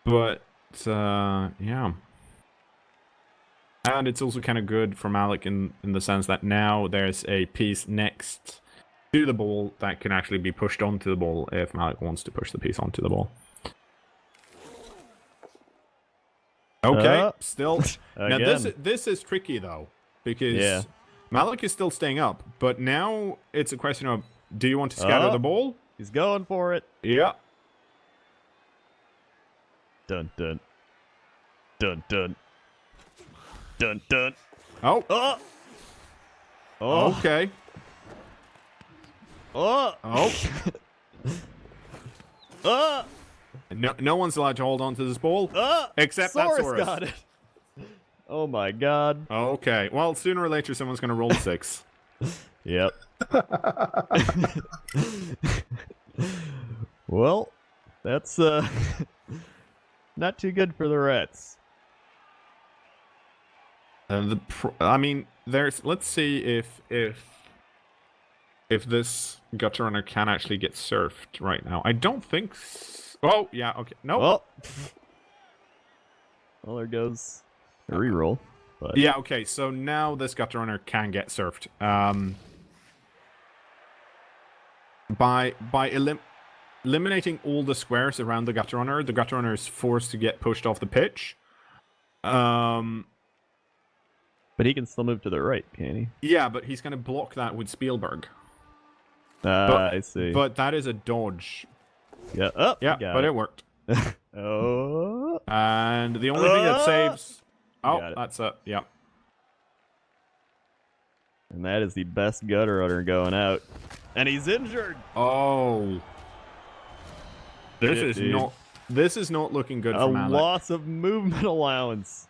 But yeah. And it's also kind of good for Mallak in the sense that now there's a piece next to the ball that can actually be pushed onto the ball if Mallak wants to push the piece onto the ball. Okay, still. Now this is tricky though, because Mallak is still staying up, but now it's a question of, do you want to scatter the ball? He's going for it. Yeah. Dun dun. Dun dun. Dun dun. Oh. Oh. Oh. Okay. Oh. Oh. Oh. No one's allowed to hold on to this ball, except that Saurus Saurus. got it. Oh my god. Okay. Well, sooner or later, someone's going to roll 6. Yep. Well, that's not too good for the rats. I mean, let's see if this gutter runner can actually get surfed right now. I don't think. Oh yeah. Okay. No. Well, there goes a reroll. But Yeah. Okay. So now this gutter runner can get surfed. By eliminating all the squares around the gutter runner is forced to get pushed off the pitch. But he can still move to the right, can't he? Yeah, but he's going to block that with Spielberg. I see. But that is a dodge. Yeah. Oh, Yeah, got but it worked. Oh. And the only thing that saves... Oh, Got it. that's it. Yeah. And that is the best gutter runner going out. And he's injured. Oh. This Shit, is dude. not... This is not looking good A for Mallak. loss of movement allowance.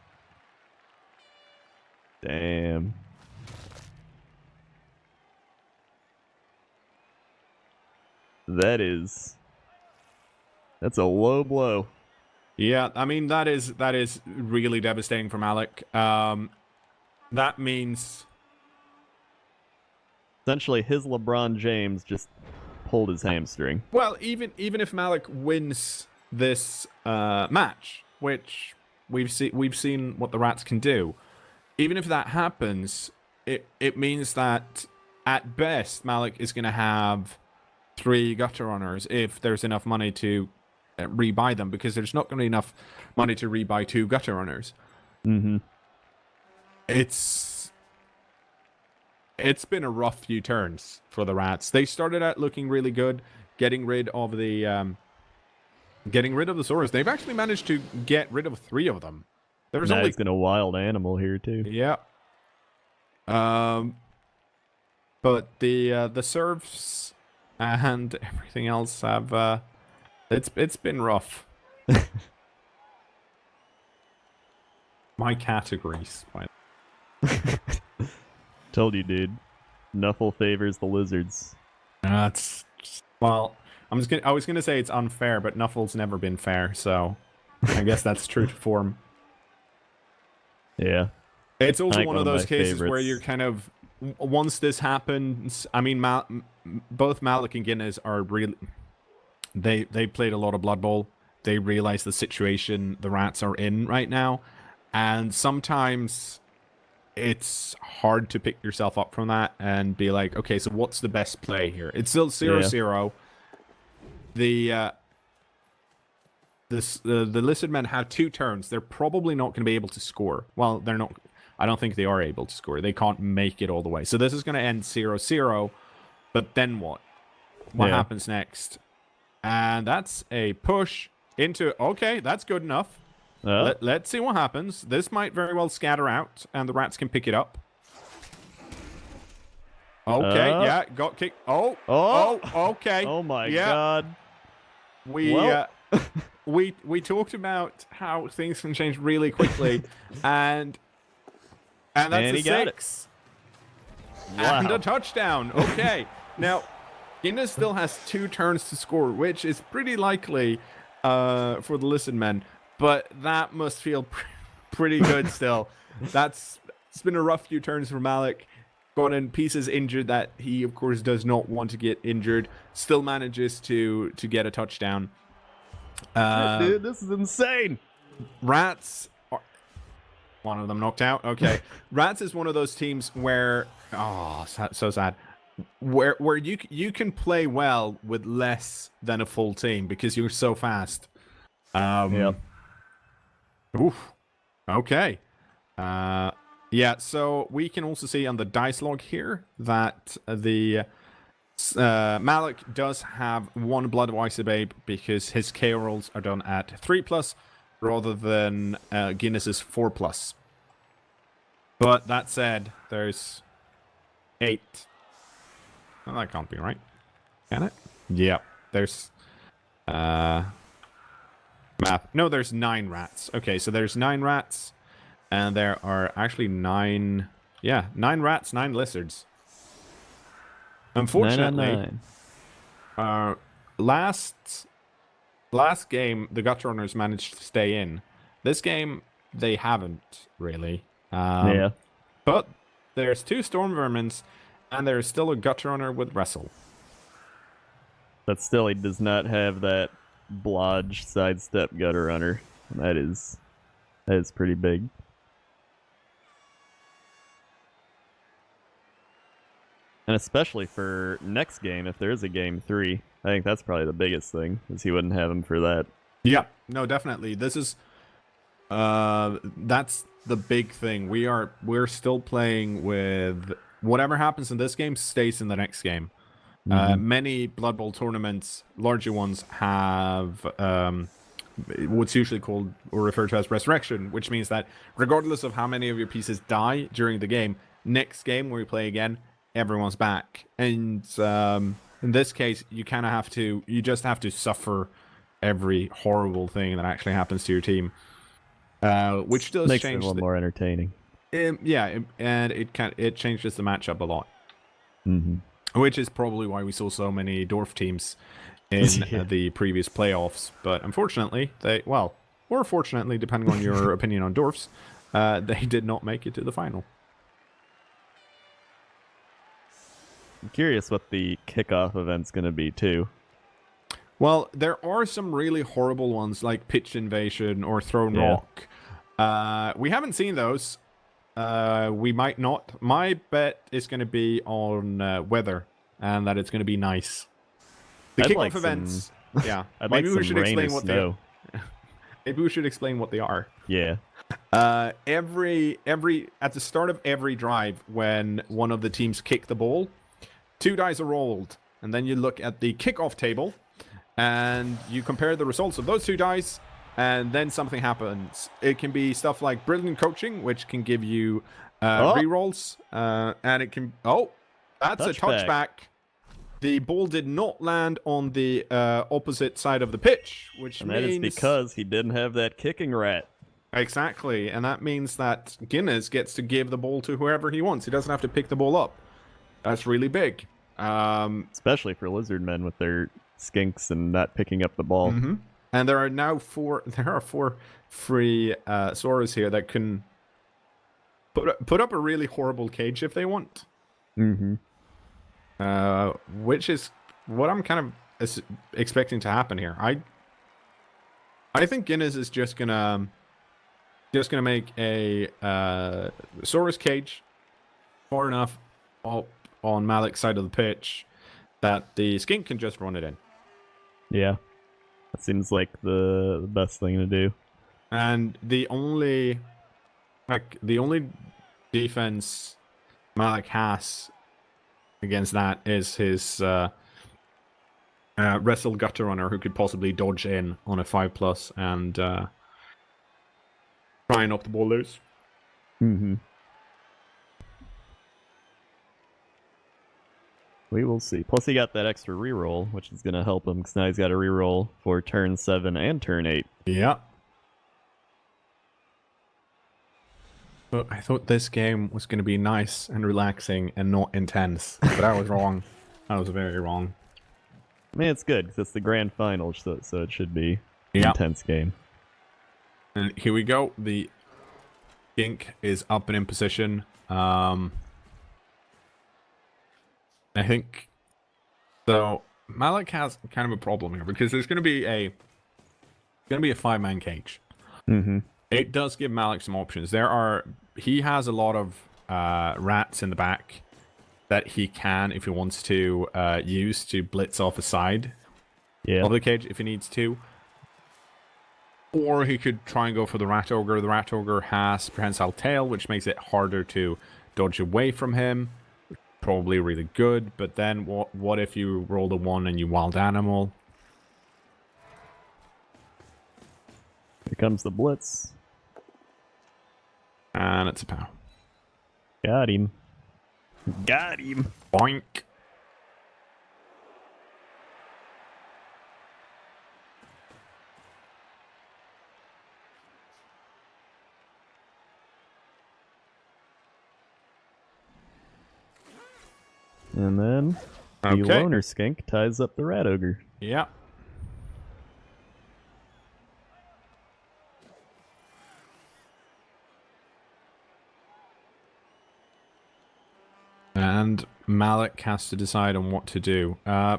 Damn. That's a low blow. Yeah, I mean, that is really devastating for Mallak. That means... Essentially, his LeBron James just pulled his hamstring. Well, even if Mallak wins this match, which we've seen what the Rats can do, even if that happens, it means that at best Mallak is going to have 3 gutter runners if there's enough money to rebuy them, because there's not going to be enough money to rebuy 2 gutter runners. Mm-hmm. It's been a rough few turns for the Rats. They started out looking really good, getting rid of the Saurus. They've actually managed to get rid of 3 of them. There's Now only he's got a wild animal here too. yeah. But the serves and everything else have it's been rough. My categories. Told you, dude. Nuffle favors the lizards. That's well. I was gonna say it's unfair, but Nuffle's never been fair, so I guess that's true to form. Yeah. It's also like one of those my cases where favorites. you're kind of, once this happens, I mean, both Mallak and Guinness are really, they played a lot of Blood Bowl. They realize the situation the Rats are in right now, and sometimes it's hard to pick yourself up from that and be like, okay, so what's the best play here? It's still 0-0. The Lizardmen have 2 turns. They're probably not going to be able to score. Well, they're not. I don't think they are able to score. They can't make it all the way. So this is going to end 0-0. But then what? What happens next? And that's a push into... Okay, that's good enough. Let's see what happens. This might very well scatter out, and the Rats can pick it up. Okay, yeah, got kicked. Oh, okay. Oh my god. We we talked about how things can change really quickly, and that's And a he got 6. Wow. And a touchdown. Okay. Now, Guinness still has 2 turns to score, which is pretty likely for the Lizardmen, but that must feel pretty good still. It's been a rough few turns for Mallak. Got in pieces injured that he, of course, does not want to get injured. Still manages to get a touchdown. Dude, this is insane. Rats, one of them knocked out. Okay, Rats is one of those teams where so sad. Where you can play well with less than a full team because you're so fast. Yep. Oof. Okay. Yeah, so we can also see on the dice log here that the Mallak does have one Bloodweiser Babe because his KO rolls are done at 3+ rather than Guinness's 4+. But that said, there's 8. Well, that can't be right. Can it? Yeah, there's math. No, there's 9 rats. Okay, so there's 9 rats. And there are actually 9 rats, 9 lizards. Unfortunately, 9 last game, the Gut Runners managed to stay in. This game, they haven't, really. Yeah. But there's 2 Storm Vermins, and there's still a Gut Runner with Wrestle. But still, he does not have that blodge sidestep gutter runner. That is pretty big. And especially for next game, if there is a game 3, I think that's probably the biggest thing, is he wouldn't have him for that. Yeah, no, definitely. This is that's the big thing. We're still playing with whatever happens in this game stays in the next game. Many Blood Bowl tournaments, larger ones, have what's usually called or referred to as resurrection, which means that regardless of how many of your pieces die during the game, next game where we play again, everyone's back. And in this case, you just have to suffer every horrible thing that actually happens to your team, which does makes change it a little more entertaining. And it changes the matchup a lot. Mm-hmm. Which is probably why we saw so many dwarf teams in the previous playoffs. But unfortunately, or fortunately, depending on your opinion on dwarfs, they did not make it to the final. I'm curious what the kickoff event's going to be, too. Well, there are some really horrible ones, like Pitch Invasion or Thrown Rock. We haven't seen those. We might not. My bet is going to be on weather, and that it's going to be nice. The kickoff events, yeah. Maybe we should explain what they are. Maybe we should explain what they are. Yeah. Every at the start of every drive, when one of the teams kick the ball, 2 dice are rolled, and then you look at the kickoff table, and you compare the results of those 2 dice, and then something happens. It can be stuff like brilliant coaching, which can give you rerolls, and it can. Oh, that's a touchback. The ball did not land on the opposite side of the pitch, which means that is because he didn't have that kicking rat. Exactly, and that means that Guinness gets to give the ball to whoever he wants. He doesn't have to pick the ball up. That's really big. Especially for Lizardmen with their skinks and not picking up the ball. Mm-hmm. And there are now 4 free Soras here that can put up a really horrible cage if they want. Mm-hmm. Which is what I'm kind of expecting to happen here. I think Guinness is just gonna make a Sora's cage far enough up on Mallak's side of the pitch that the skink can just run it in. Yeah, that seems like the best thing to do. And the only defense Mallak has against that is his wrestle gutter runner, who could possibly dodge in on a 5+ and try and knock the ball loose. Mm-hmm. We will see. Plus, he got that extra reroll, which is going to help him, because now he's got a reroll for turn 7 and turn 8. Yeah. But I thought this game was going to be nice and relaxing and not intense. But I was wrong. I was very wrong. I mean, it's good, because it's the grand final, so it should be an intense game. And here we go. The skink is up and in position. I think so. Mallak has kind of a problem here because there's going to be a 5-man cage. Mm-hmm. It does give Mallak some options. He has a lot of rats in the back that he can, if he wants to, use to blitz off a side of the cage if he needs to. Or he could try and go for the Rat Ogre. The Rat Ogre has Prehensile Tail, which makes it harder to dodge away from him. Probably really good, but then what if you roll a 1 and you Wild Animal? Here comes the blitz. And it's a POW. Got him. Got him. Boink. And then the loner skink ties up the rat ogre. Yeah. And Mallak has to decide on what to do. I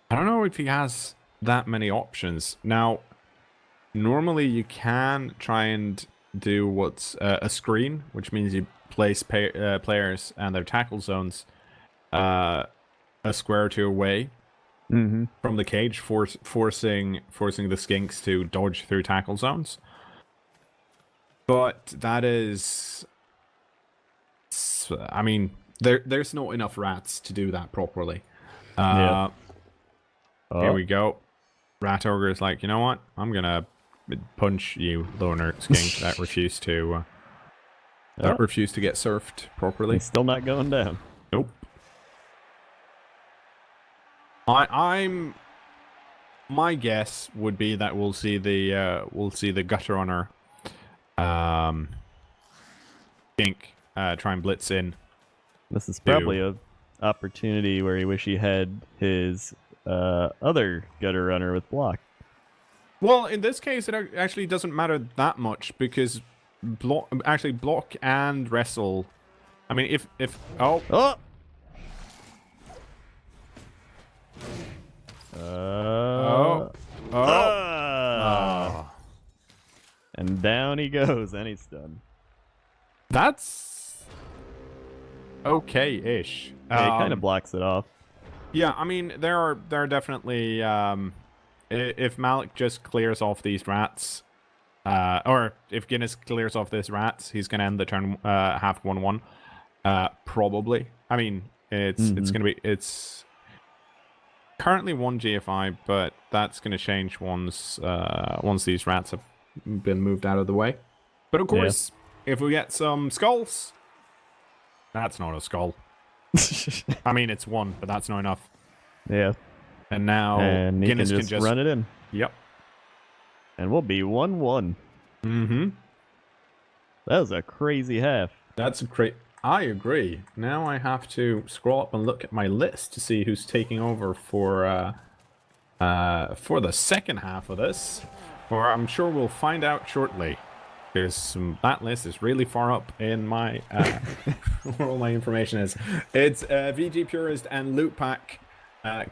don't know if he has that many options. Now, normally you can try and do what's a screen, which means you place players and their tackle zones a square or two away from the cage, forcing the skinks to dodge through tackle zones. But that is... I mean, there's not enough rats to do that properly. Here we go. Rat Ogre is like, you know what? I'm gonna punch you, loner skink, that refused to get surfed properly. He's still not going down. Nope. My guess would be that we'll see the gutter runner skink try and blitz in. This is probably a opportunity where he wish he had his other gutter runner with block. Well, in this case, it actually doesn't matter that much because block and wrestle. I mean, if and down he goes, and he's done. That's okay-ish. Yeah, he kind of blocks it off. Yeah, I mean, there are definitely if Mallak just clears off these rats, or if Guinness clears off these rats, he's gonna end the turn half 1-1. Probably. I mean, it's currently 1 GFI, but that's gonna change once these rats have been moved out of the way. But of course, if we get some skulls, that's not a skull. I mean, it's 1, but that's not enough. Yeah. And now Guinness can just run it in. Yep. And we'll be 1-1. Mm-hmm. That was a crazy half. That's a great... I agree. Now I have to scroll up and look at my list to see who's taking over for the second half of this. Or I'm sure we'll find out shortly. That list is really far up in my where all my information is. It's VG Purist and LewPac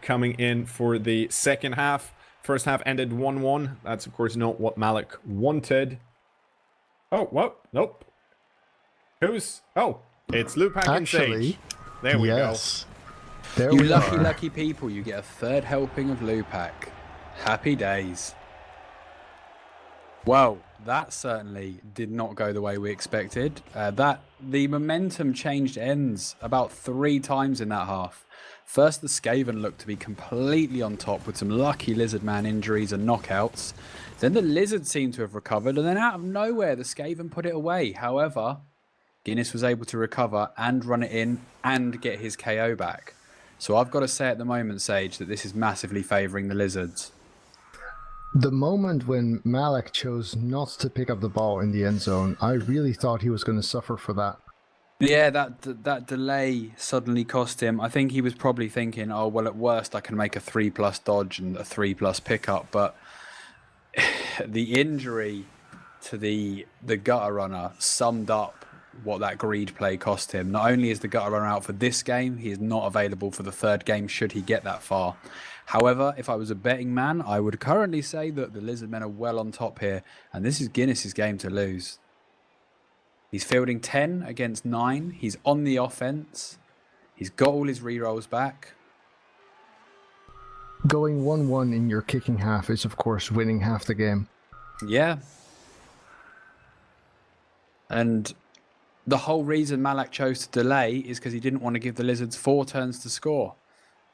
coming in for the second half. First half ended 1-1. That's of course not what Mallak wanted. Oh, what? Nope. It's LewPac and Sage. There we go. There You we are. lucky people, you get a third helping of LewPac. Happy days. Well, that certainly did not go the way we expected. The momentum changed ends about 3 times in that half. First, the Skaven looked to be completely on top with some lucky Lizardman injuries and knockouts. Then the Lizard seemed to have recovered, and then out of nowhere, the Skaven put it away. However, Guinness was able to recover and run it in and get his KO back. So I've got to say at the moment, Sage, that this is massively favouring the Lizards. The moment when Mallak chose not to pick up the ball in the end zone, I really thought he was going to suffer for that. Yeah, that delay suddenly cost him. I think he was probably thinking, oh, well, at worst, I can make a 3+ dodge and a 3+ pickup. But the injury to the gutter runner summed up what that greed play cost him. Not only is the gutter runner out for this game, he is not available for the third game should he get that far. However, if I was a betting man, I would currently say that the Lizardmen are well on top here, and this is Guinness's game to lose. He's fielding 10 against 9. He's on the offense. He's got all his rerolls back. Going 1-1 in your kicking half is, of course, winning half the game. Yeah. And the whole reason Mallak chose to delay is because he didn't want to give the Lizards 4 turns to score.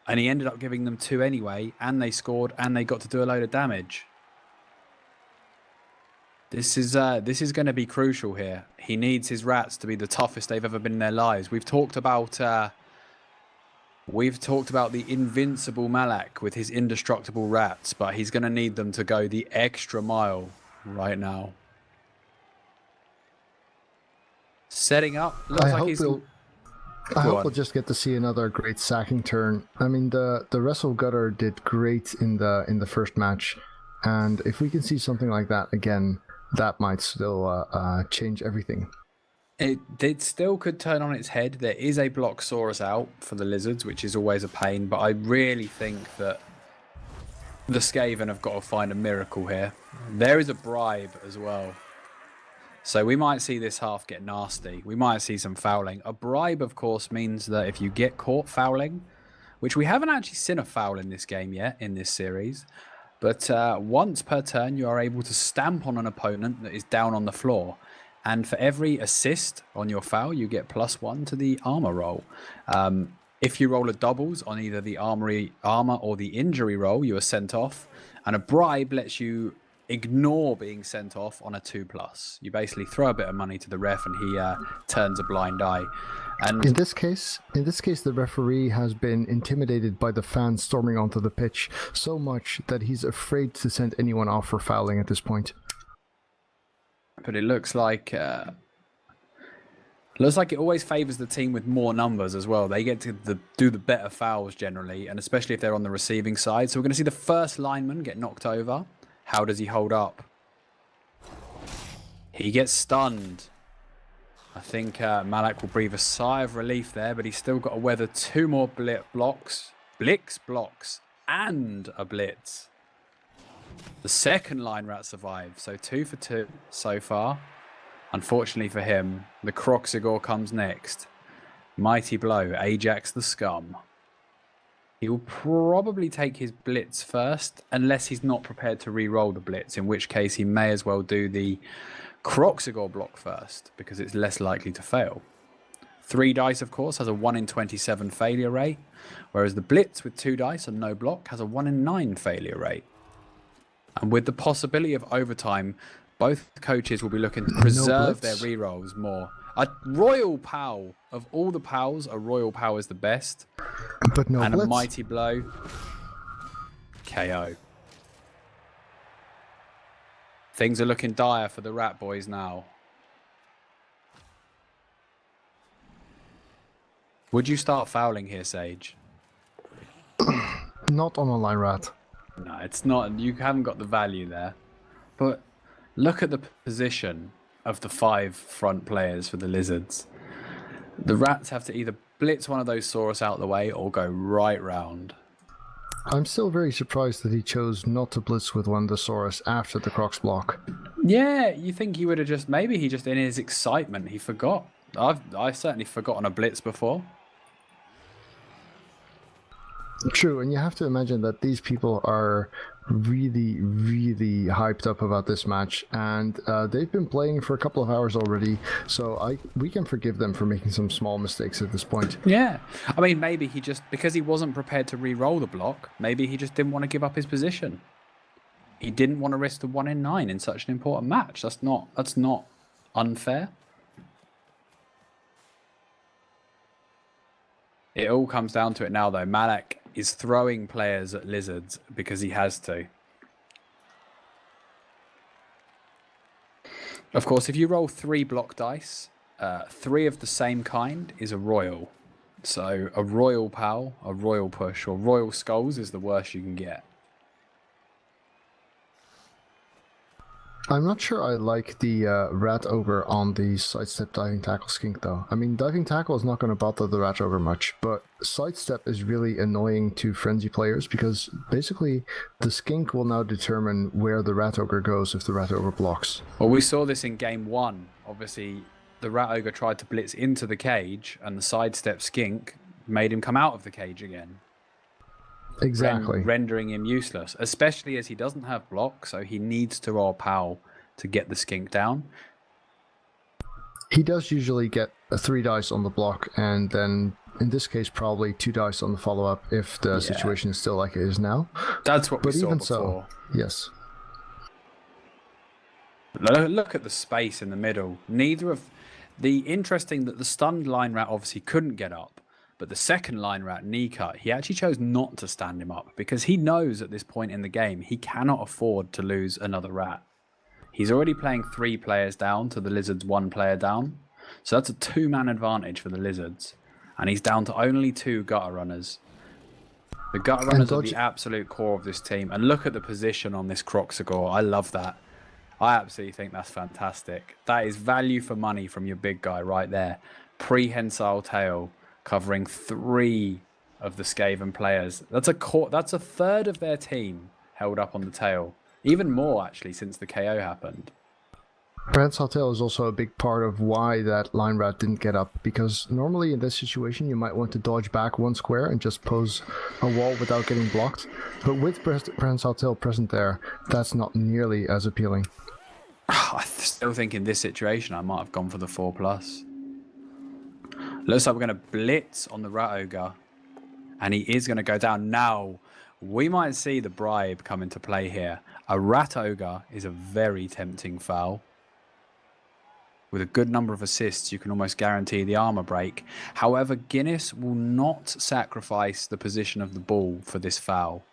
And he ended up giving them 2 anyway, and they scored, and they got to do a load of damage. This is going to be crucial here. He needs his rats to be the toughest they've ever been in their lives. We've talked about the invincible Mallak with his indestructible rats, but he's going to need them to go the extra mile right now. Setting up. I hope we'll just get to see another great sacking turn. I mean, the Wrestle Gutter did great in the first match, and if we can see something like that again, that might still change everything. It still could turn on its head. There is a Blocksaurus out for the Lizards, which is always a pain, but I really think that the Skaven have got to find a miracle here. There is a bribe as well. So we might see this half get nasty. We might see some fouling. A bribe, of course, means that if you get caught fouling, which we haven't actually seen a foul in this game yet, in this series, but once per turn, you are able to stamp on an opponent that is down on the floor. And for every assist on your foul, you get +1 to the armor roll. If you roll a doubles on either the armor or the injury roll, you are sent off. And a bribe lets you ignore being sent off on a 2+. You basically throw a bit of money to the ref and he turns a blind eye. And in this case, the referee has been intimidated by the fans storming onto the pitch so much that he's afraid to send anyone off for fouling at this point. But it looks like it always favours the team with more numbers as well. They get to do the better fouls generally, and especially if they're on the receiving side. So we're going to see the first lineman get knocked over. How does he hold up? He gets stunned. I think Mallak will breathe a sigh of relief there, but he's still got to weather 2 more blocks, and a blitz. The second line rat survived, so 2 for 2 so far. Unfortunately for him, the Croxigor comes next. Mighty blow, Ajax the Scum. He will probably take his blitz first, unless he's not prepared to re-roll the blitz, in which case he may as well do the Croxigor block first, because it's less likely to fail. 3 dice, of course, has a 1 in 27 failure rate, whereas the blitz with 2 dice and no block has a 1 in 9 failure rate. And with the possibility of overtime, both coaches will be looking to preserve their rerolls more. A Royal Pow. Of all the Pows, a Royal Pow is the best. But no and blitz. A Mighty Blow. KO. Things are looking dire for the Rat Boys now. Would you start fouling here, Sage? Not on a line rat. No, it's not. You haven't got the value there. But look at the position of the 5 front players for the Lizards. The Rats have to either blitz one of those Saurus out of the way or go right round. I'm still very surprised that he chose not to blitz with one of the Saurus after the Crocs block. Yeah, you think he would have just... Maybe he just, in his excitement, he forgot. I've certainly forgotten a blitz before. True, and you have to imagine that these people are really, really hyped up about this match, and they've been playing for a couple of hours already, so we can forgive them for making some small mistakes at this point. Yeah, I mean, maybe he just, because he wasn't prepared to re-roll the block, maybe he just didn't want to give up his position. He didn't want to risk the 1 in 9 in such an important match. That's not unfair. It all comes down to it now, though. Mallak is throwing players at Lizards because he has to. Of course, if you roll 3 block dice, 3 of the same kind is a royal. So a royal pal, a royal push, or royal skulls is the worst you can get. I'm not sure I like the Rat Ogre on the sidestep diving tackle skink though. I mean, diving tackle is not going to bother the Rat Ogre much, but sidestep is really annoying to frenzy players because basically the skink will now determine where the Rat Ogre goes if the Rat Ogre blocks. Well, we saw this in game 1. Obviously, the Rat Ogre tried to blitz into the cage, and the sidestep skink made him come out of the cage again. Exactly. Rendering him useless, especially as he doesn't have block, so he needs to roll POW to get the skink down. He does usually get a 3 dice on the block, and then in this case probably 2 dice on the follow-up if the situation is still like it is now. That's what we saw even before. So, yes. Look at the space in the middle. Neither of the interesting that the stunned line rat obviously couldn't get up. But the second line rat, knee cut, he actually chose not to stand him up because he knows at this point in the game he cannot afford to lose another rat. He's already playing 3 players down to the Lizards 1 player down. So that's a 2-man advantage for the Lizards. And he's down to only 2 gutter runners. The gutter runners are the absolute core of this team. And look at the position on this Croxagore. I love that. I absolutely think that's fantastic. That is value for money from your big guy right there. Prehensile tail. Covering 3 of the Skaven players. That's a third of their team held up on the tail. Even more, actually, since the KO happened. Prehensile tail is also a big part of why that line rat didn't get up, because normally in this situation you might want to dodge back 1 square and just pose a wall without getting blocked. But with Prehensile tail present there, that's not nearly as appealing. I still think in this situation I might have gone for the 4+. Looks like we're going to blitz on the Rat Ogre. And he is going to go down. Now, we might see the bribe come into play here. A Rat Ogre is a very tempting foul. With a good number of assists, you can almost guarantee the armor break. However, Guinness will not sacrifice the position of the ball for this foul.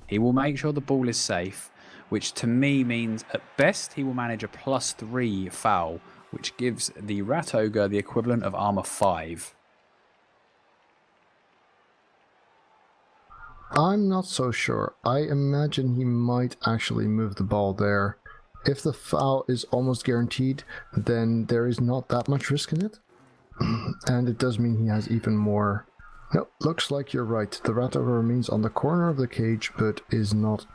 He will make sure the ball is safe, which to me means at best he will manage a +3 foul, which gives the Rat Ogre the equivalent of armor 5. I'm not so sure. I imagine he might actually move the ball there. If the foul is almost guaranteed, then there is not that much risk in it. And it does mean he has even more... No, looks like you're right. The Rat Ogre remains on the corner of the cage, but is not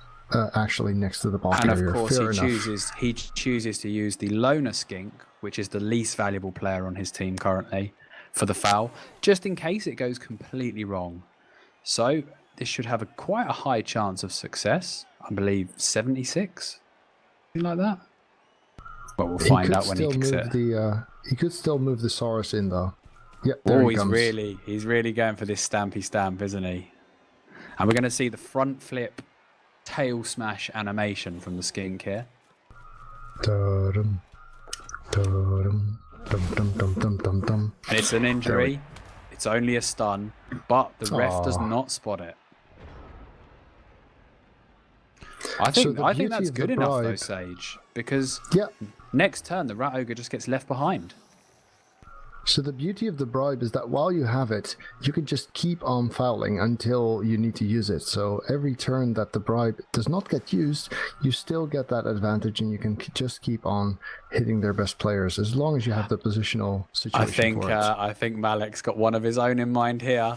actually next to the ball carrier. And of course Fair he chooses to use the loner skink, which is the least valuable player on his team currently, for the foul, just in case it goes completely wrong. So this should have quite a high chance of success. I believe 76, something like that. Well, we'll find out when he kicks it. He could still move the Saurus in though. Yeah, he's really going for this stampy stamp, isn't he? And we're going to see the front flip tail smash animation from the skink here. Dum, dum, dum, dum, dum, dum, dum. And it's an injury. It's only a stun, but the ref does not spot it. I think that's good enough though, Sage, because next turn the Rat Ogre just gets left behind. So the beauty of the bribe is that while you have it, you can just keep on fouling until you need to use it. So every turn that the bribe does not get used, you still get that advantage, and you can just keep on hitting their best players as long as you have the positional situation for it. I think Mallak's got one of his own in mind here.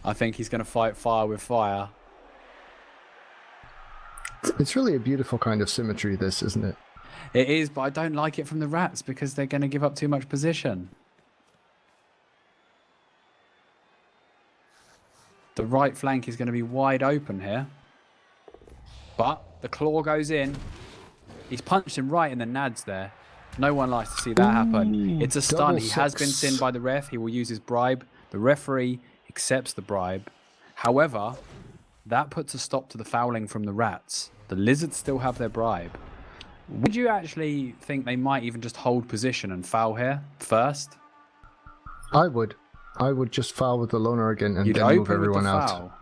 I think he's going to fight fire with fire. It's really a beautiful kind of symmetry, this, isn't it? It is, but I don't like it from the Rats because they're going to give up too much position. The right flank is going to be wide open here. But the claw goes in. He's punched him right in the nads there. No one likes to see that happen. It's a stun. He has been sinned by the ref. He will use his bribe. The referee accepts the bribe. However, that puts a stop to the fouling from the Rats. The Lizards still have their bribe. Would you actually think they might even just hold position and foul here first? I would. I would just foul with the loner again and then move everyone out.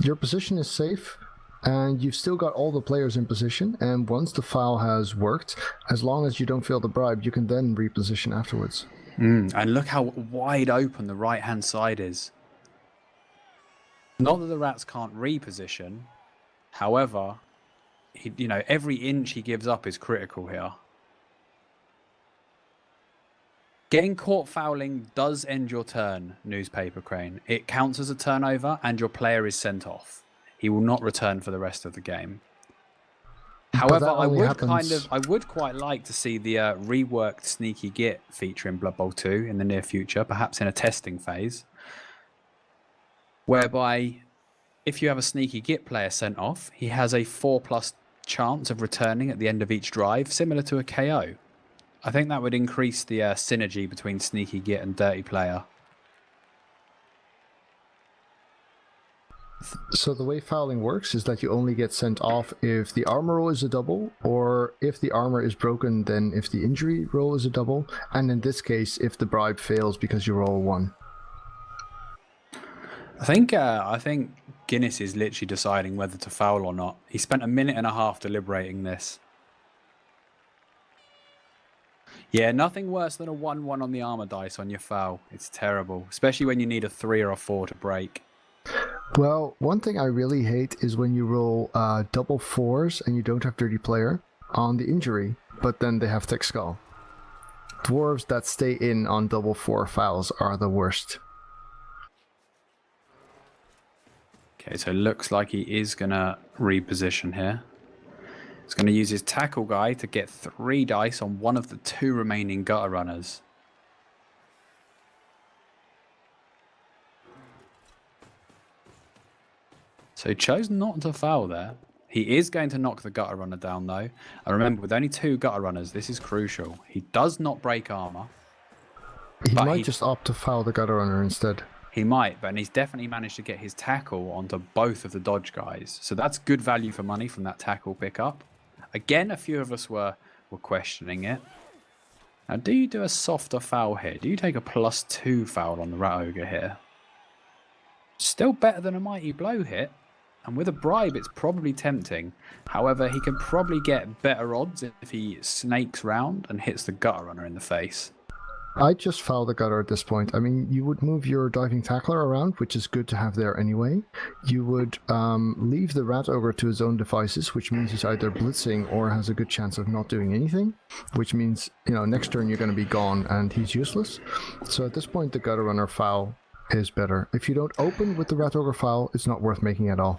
Your position is safe, and you've still got all the players in position, and once the foul has worked, as long as you don't feel the bribe, you can then reposition afterwards. And look how wide open the right-hand side is. Not that the Rats can't reposition, however, every inch he gives up is critical here. Getting caught fouling does end your turn, Newspaper Crane. It counts as a turnover and your player is sent off. He will not return for the rest of the game. However, I would quite like to see the reworked Sneaky Git feature in Blood Bowl 2 in the near future, perhaps in a testing phase, whereby if you have a Sneaky Git player sent off, he has a 4+ chance of returning at the end of each drive, similar to a KO. I think that would increase the synergy between Sneaky Git and Dirty Player. So the way fouling works is that you only get sent off if the armor roll is a double, or if the armor is broken, then if the injury roll is a double, and in this case, if the bribe fails because you roll 1. I think Guinness is literally deciding whether to foul or not. He spent 1.5 minutes deliberating this. Yeah, nothing worse than a 1-1 on the armor dice on your foul. It's terrible, especially when you need a 3 or a 4 to break. Well, one thing I really hate is when you roll double 4s and you don't have Dirty Player on the injury, but then they have Thick Skull. Dwarves that stay in on double 4 fouls are the worst. Okay, so it looks like he is going to reposition here. He's going to use his tackle guy to get 3 dice on one of the 2 remaining gutter runners. So he chose not to foul there. He is going to knock the gutter runner down though. And remember, with only 2 gutter runners, this is crucial. He does not break armor. He might just opt to foul the gutter runner instead. He might, but he's definitely managed to get his tackle onto both of the dodge guys. So that's good value for money from that tackle pickup. Again, a few of us were questioning it. Now, do you do a softer foul here? Do you take a +2 foul on the Rat Ogre here? Still better than a Mighty Blow hit. And with a bribe, it's probably tempting. However, he can probably get better odds if he snakes round and hits the gutter runner in the face. I'd just foul the gutter at this point. I mean, you would move your diving tackler around, which is good to have there anyway. You would leave the Rat Ogre to his own devices, which means he's either blitzing or has a good chance of not doing anything, which means, next turn you're going to be gone and he's useless. So at this point, the gutter runner foul is better. If you don't open with the Rat Ogre foul, it's not worth making at all.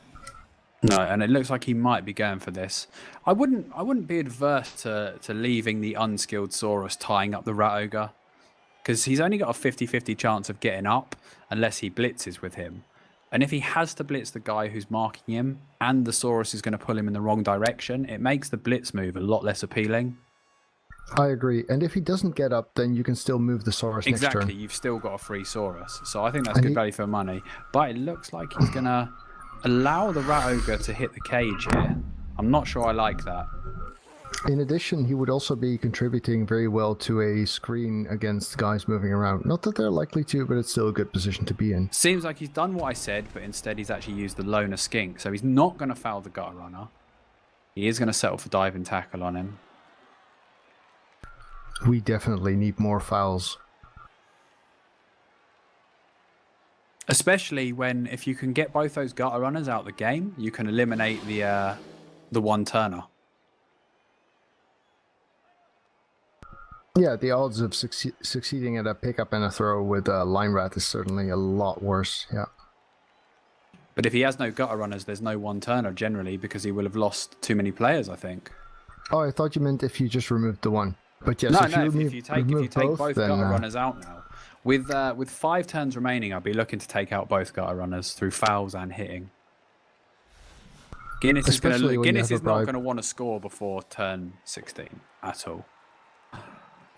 No, and it looks like he might be going for this. I wouldn't be adverse to leaving the unskilled Saurus tying up the Rat Ogre, because he's only got a 50-50 chance of getting up unless he blitzes with him. And if he has to blitz the guy who's marking him and the Saurus is going to pull him in the wrong direction, it makes the blitz move a lot less appealing. I agree. And if he doesn't get up, then you can still move the Saurus next turn. Exactly, you've still got a free Saurus. So I think that's good value for money. But it looks like he's going to allow the Rat Ogre to hit the cage here. I'm not sure I like that. In addition, he would also be contributing very well to a screen against guys moving around. Not that they're likely to, but it's still a good position to be in. Seems like he's done what I said, but instead he's actually used the loner skink. So he's not going to foul the gutter runner. He is going to settle for diving tackle on him. We definitely need more fouls. Especially when, if you can get both those gutter runners out of the game, you can eliminate the one-turner. Yeah, the odds of succeeding at a pickup and a throw with a line rat is certainly a lot worse, yeah. But if he has no gutter runners, there's no one-turner generally, because he will have lost too many players, I think. Oh, I thought you meant if you just removed the one. But yes, if you take both gutter runners out now. With 5 turns remaining, I'll be looking to take out both gutter runners through fouls and hitting. Guinness is not going to want to score before turn 16 at all.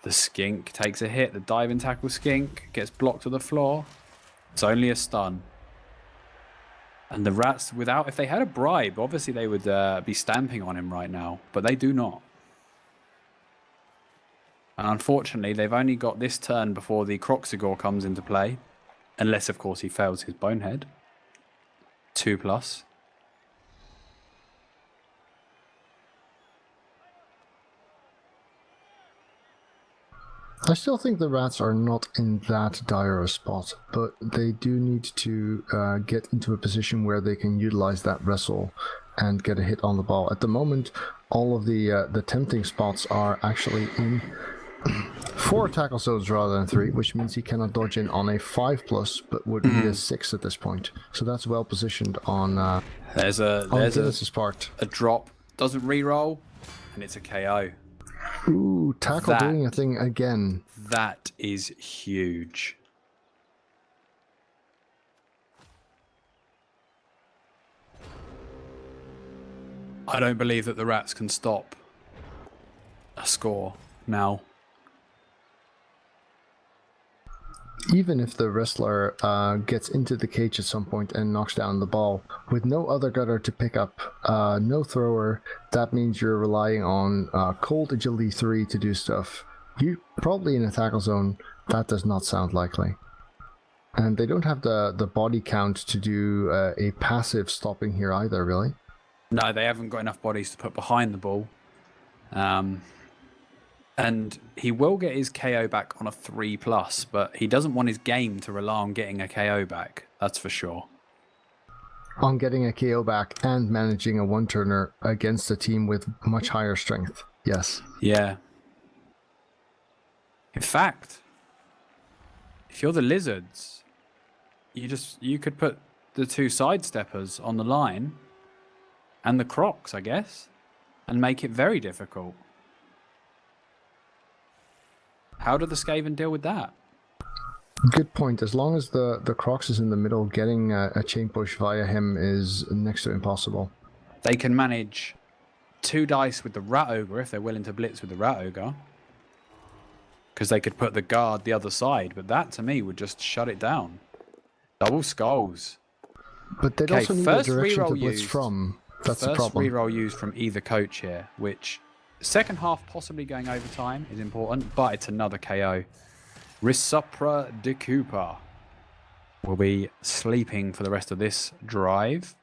The skink takes a hit. The diving tackle skink gets blocked to the floor. It's only a stun. And the rats, if they had a bribe, obviously they would be stamping on him right now, but they do not. And unfortunately, they've only got this turn before the Croxigore comes into play. Unless, of course, he fails his bonehead. 2+. I still think the rats are not in that dire a spot, but they do need to get into a position where they can utilize that wrestle and get a hit on the ball. At the moment, all of the tempting spots are actually in 4 tackle zones rather than 3, which means he cannot dodge in on a 5+, but would need a 6 at this point. So that's well positioned on There's Guinness's part. a drop, doesn't reroll, and it's a KO. Ooh, tackle doing a thing again. That is huge. I don't believe that the rats can stop a score now. Even if the wrestler gets into the cage at some point and knocks down the ball, with no other gutter to pick up, no thrower, that means you're relying on cold agility 3 to do stuff. You probably in a tackle zone, that does not sound likely. And they don't have the body count to do a passive stopping here either, really. No, they haven't got enough bodies to put behind the ball. And he will get his KO back on a 3+, but he doesn't want his game to rely on getting a KO back. That's for sure. On getting a KO back and managing a one-turner against a team with much higher strength. Yes. Yeah. In fact, if you're the Lizards, you could put the 2 sidesteppers on the line and the Crocs, I guess, and make it very difficult. How do the Skaven deal with that? Good point. As long as the Crocs is in the middle, getting a chain push via him is next to impossible. They can manage 2 dice with the Rat Ogre if they're willing to blitz with the Rat Ogre. Because they could put the guard the other side, but that to me would just shut it down. Double skulls. But they'd also need a direction to blitz from. That's the problem. First reroll used from either coach here, which second half possibly going overtime is important, but it's another KO. Risopra de Cooper will be sleeping for the rest of this drive.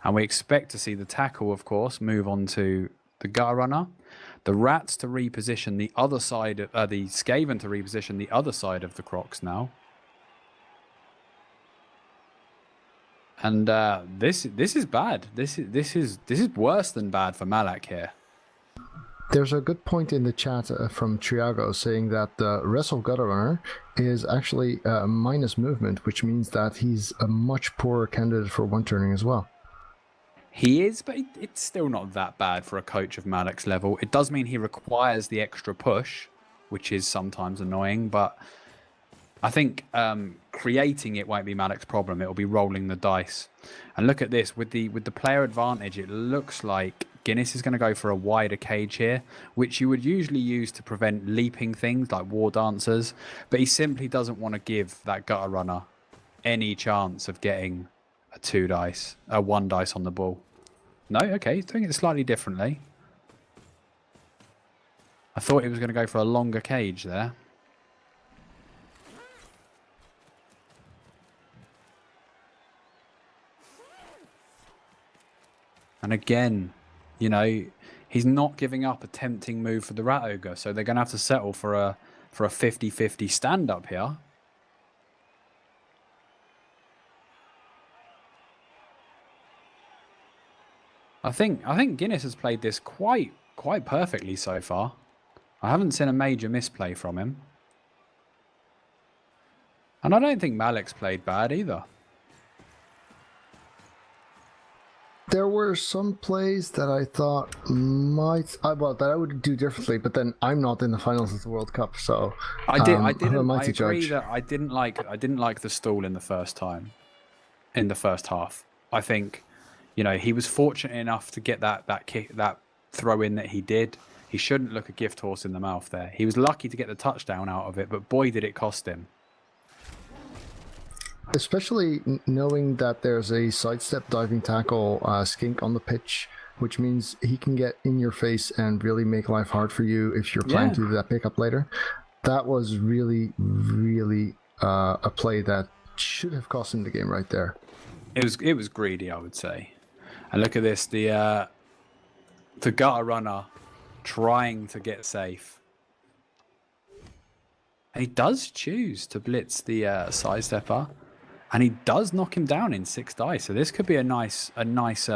And we expect to see the tackle, of course, move on to the gutter runner. The rats to reposition the other side, the Skaven to reposition the other side of the Crocs now. And this is bad. This is worse than bad for Mallak here. There's a good point in the chat from Triago saying that the Wrestle Gutter Runner is actually minus movement, which means that he's a much poorer candidate for one-turning as well. He is, but it's still not that bad for a coach of Mallak's level. It does mean he requires the extra push, which is sometimes annoying, but I think creating it won't be Mallak's problem. It'll be rolling the dice. And look at this, with the player advantage, it looks like Guinness is going to go for a wider cage here, which you would usually use to prevent leaping things like war dancers, but he simply doesn't want to give that gutter runner any chance of getting a 1 dice on the ball. No, okay, he's doing it slightly differently. I thought he was going to go for a longer cage there. And again, you know, he's not giving up a tempting move for the Rat Ogre, so they're going to have to settle for a 50-50 stand-up here. I think Guinness has played this quite perfectly so far. I haven't seen a major misplay from him. And I don't think Mallak's played bad either. There were some plays that I thought that I would do differently, but then I'm not in the finals of the World Cup, so I agree that I didn't like the stall in the first half. I think, you know, he was fortunate enough to get that kick, that throw in that he did. He shouldn't look a gift horse in the mouth there. He was lucky to get the touchdown out of it, but boy did it cost him. Especially knowing that there's a sidestep diving tackle skink on the pitch, which means he can get in your face and really make life hard for you if you're planning to do that pickup later. That was really, really a play that should have cost him the game right there. It was greedy, I would say. And look at this, the gutter runner trying to get safe. He does choose to blitz the sidestepper. And he does knock him down in 6 dice. So this could be a nice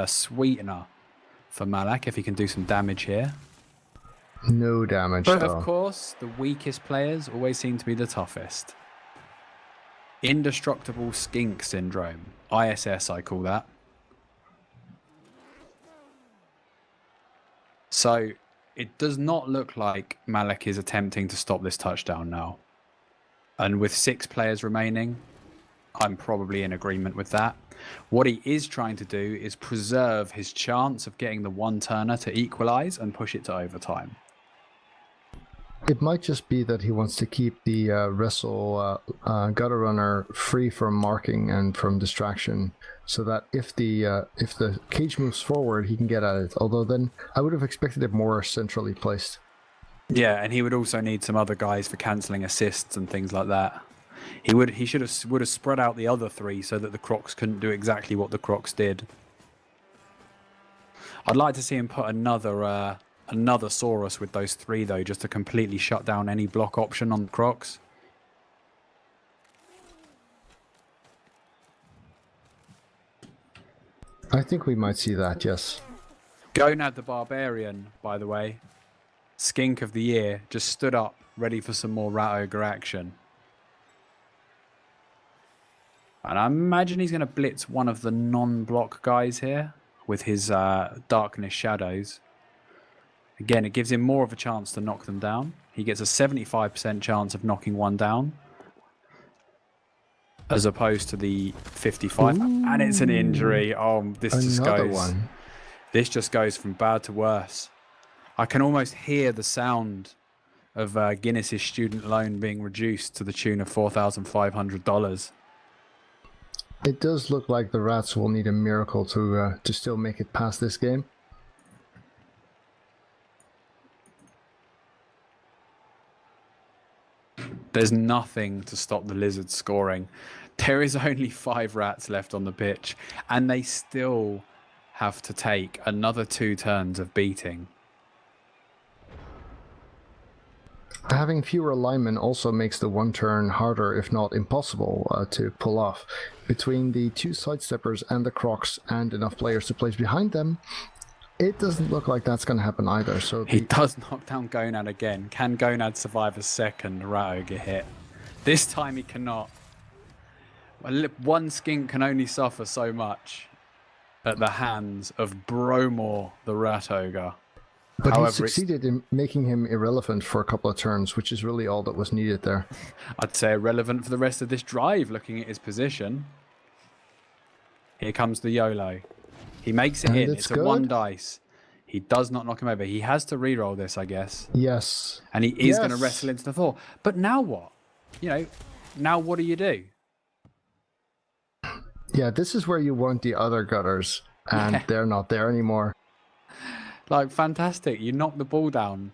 sweetener for Mallak if he can do some damage here. No damage, But though. of course, the weakest players always seem to be the toughest. Indestructible skink syndrome. ISS, I call that. So it does not look like Mallak is attempting to stop this touchdown now. And with 6 players remaining, I'm probably in agreement with that. What he is trying to do is preserve his chance of getting the one-turner to equalize and push it to overtime. It might just be that he wants to keep the wrestle gutter runner free from marking and from distraction, so that if the cage moves forward, he can get at it. Although then I would have expected it more centrally placed. Yeah, and he would also need some other guys for cancelling assists and things like that. He would have spread out the other 3 so that the Crocs couldn't do exactly what the Crocs did. I'd like to see him put another Saurus with those 3 though, just to completely shut down any block option on the Crocs. I think we might see that, yes. Gonad the Barbarian, by the way, skink of the year, just stood up, ready for some more Rat Ogre action. And I imagine he's going to blitz one of the non-block guys here with his Darkness Shadows. Again, it gives him more of a chance to knock them down. He gets a 75% chance of knocking one down, as opposed to the 55. Ooh. And it's an injury. Oh, this just goes. This just goes from bad to worse. I can almost hear the sound of Guinness's student loan being reduced to the tune of $4,500. It does look like the Rats will need a miracle to still make it past this game. There's nothing to stop the Lizards scoring. There is only 5 Rats left on the pitch, and they still have to take another 2 turns of beating. Having fewer linemen also makes the one turn harder, if not impossible, to pull off. Between the 2 sidesteppers and the Crocs and enough players to place behind them, it doesn't look like that's going to happen either. So he does knock down Gonad again. Can Gonad survive a second Rat Ogre hit? This time he cannot. One skink can only suffer so much at the hands of Bromore the Rat Ogre. But however, he succeeded in making him irrelevant for a couple of turns, which is really all that was needed there. I'd say irrelevant for the rest of this drive, looking at his position. Here comes the YOLO. He makes it in. It's a 1 dice. He does not knock him over. He has to re-roll this, I guess. Yes. And he is going to wrestle into the floor. But now what? Now what do you do? Yeah, this is where you want the other gutters, and they're not there anymore. Like, fantastic. You knock the ball down.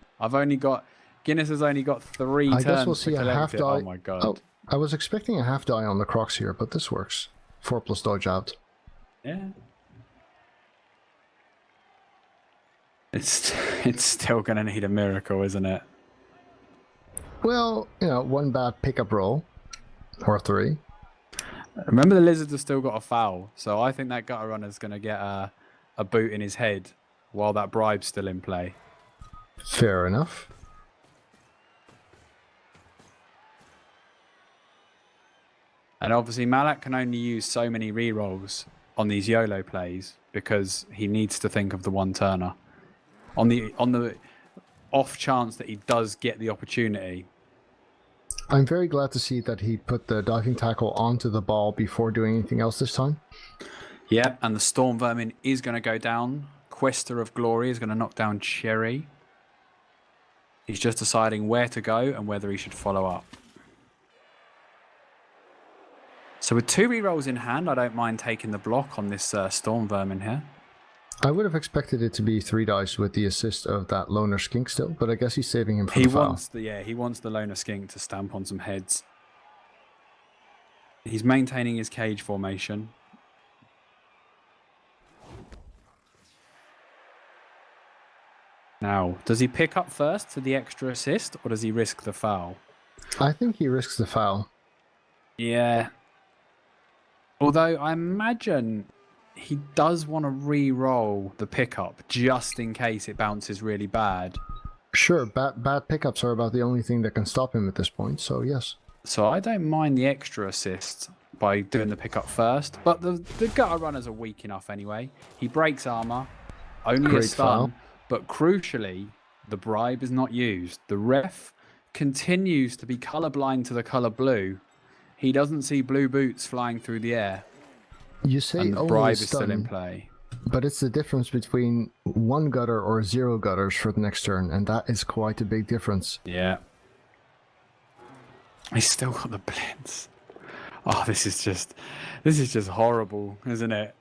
Guinness has only got 3 turns. I guess we'll see a half die. Oh my god. Oh, I was expecting a half die on the Crocs here, but this works. 4+ dodge out. Yeah. It's still going to need a miracle, isn't it? Well, 1 bad pickup roll, or 3. Remember, the Lizards have still got a foul, so I think that gutter runner's going to get a boot in his head while that bribe's still in play. Fair enough. And obviously, Mallak can only use so many rerolls on these YOLO plays because he needs to think of the one-turner. On the off chance that he does get the opportunity. I'm very glad to see that he put the diving tackle onto the ball before doing anything else this time. Yeah, and the Storm Vermin is going to go down. Quester of Glory is going to knock down Cherry. He's just deciding where to go and whether he should follow up. So with 2 rerolls in hand, I don't mind taking the block on this Storm Vermin here. I would have expected it to be 3 dice with the assist of that Loner Skink still, but I guess he's saving him for the foul. He wants the Loner Skink to stamp on some heads. He's maintaining his cage formation. Now, does he pick up first for the extra assist, or does he risk the foul? I think he risks the foul. Yeah. Although I imagine he does want to re-roll the pickup just in case it bounces really bad. Sure, bad pickups are about the only thing that can stop him at this point, so yes. So I don't mind the extra assist by doing the pickup first, but the gutter runners are weak enough anyway. He breaks armor, only a Great stun, foul. but crucially, the bribe is not used. The ref continues to be colorblind to the color blue. He doesn't see blue boots flying through the air, You say and the only bribe a is still in stun, play. but it's the difference between 1 gutter or 0 gutters for the next turn, and that is quite a big difference. Yeah. He's still got the blitz. Oh, this is just horrible, isn't it?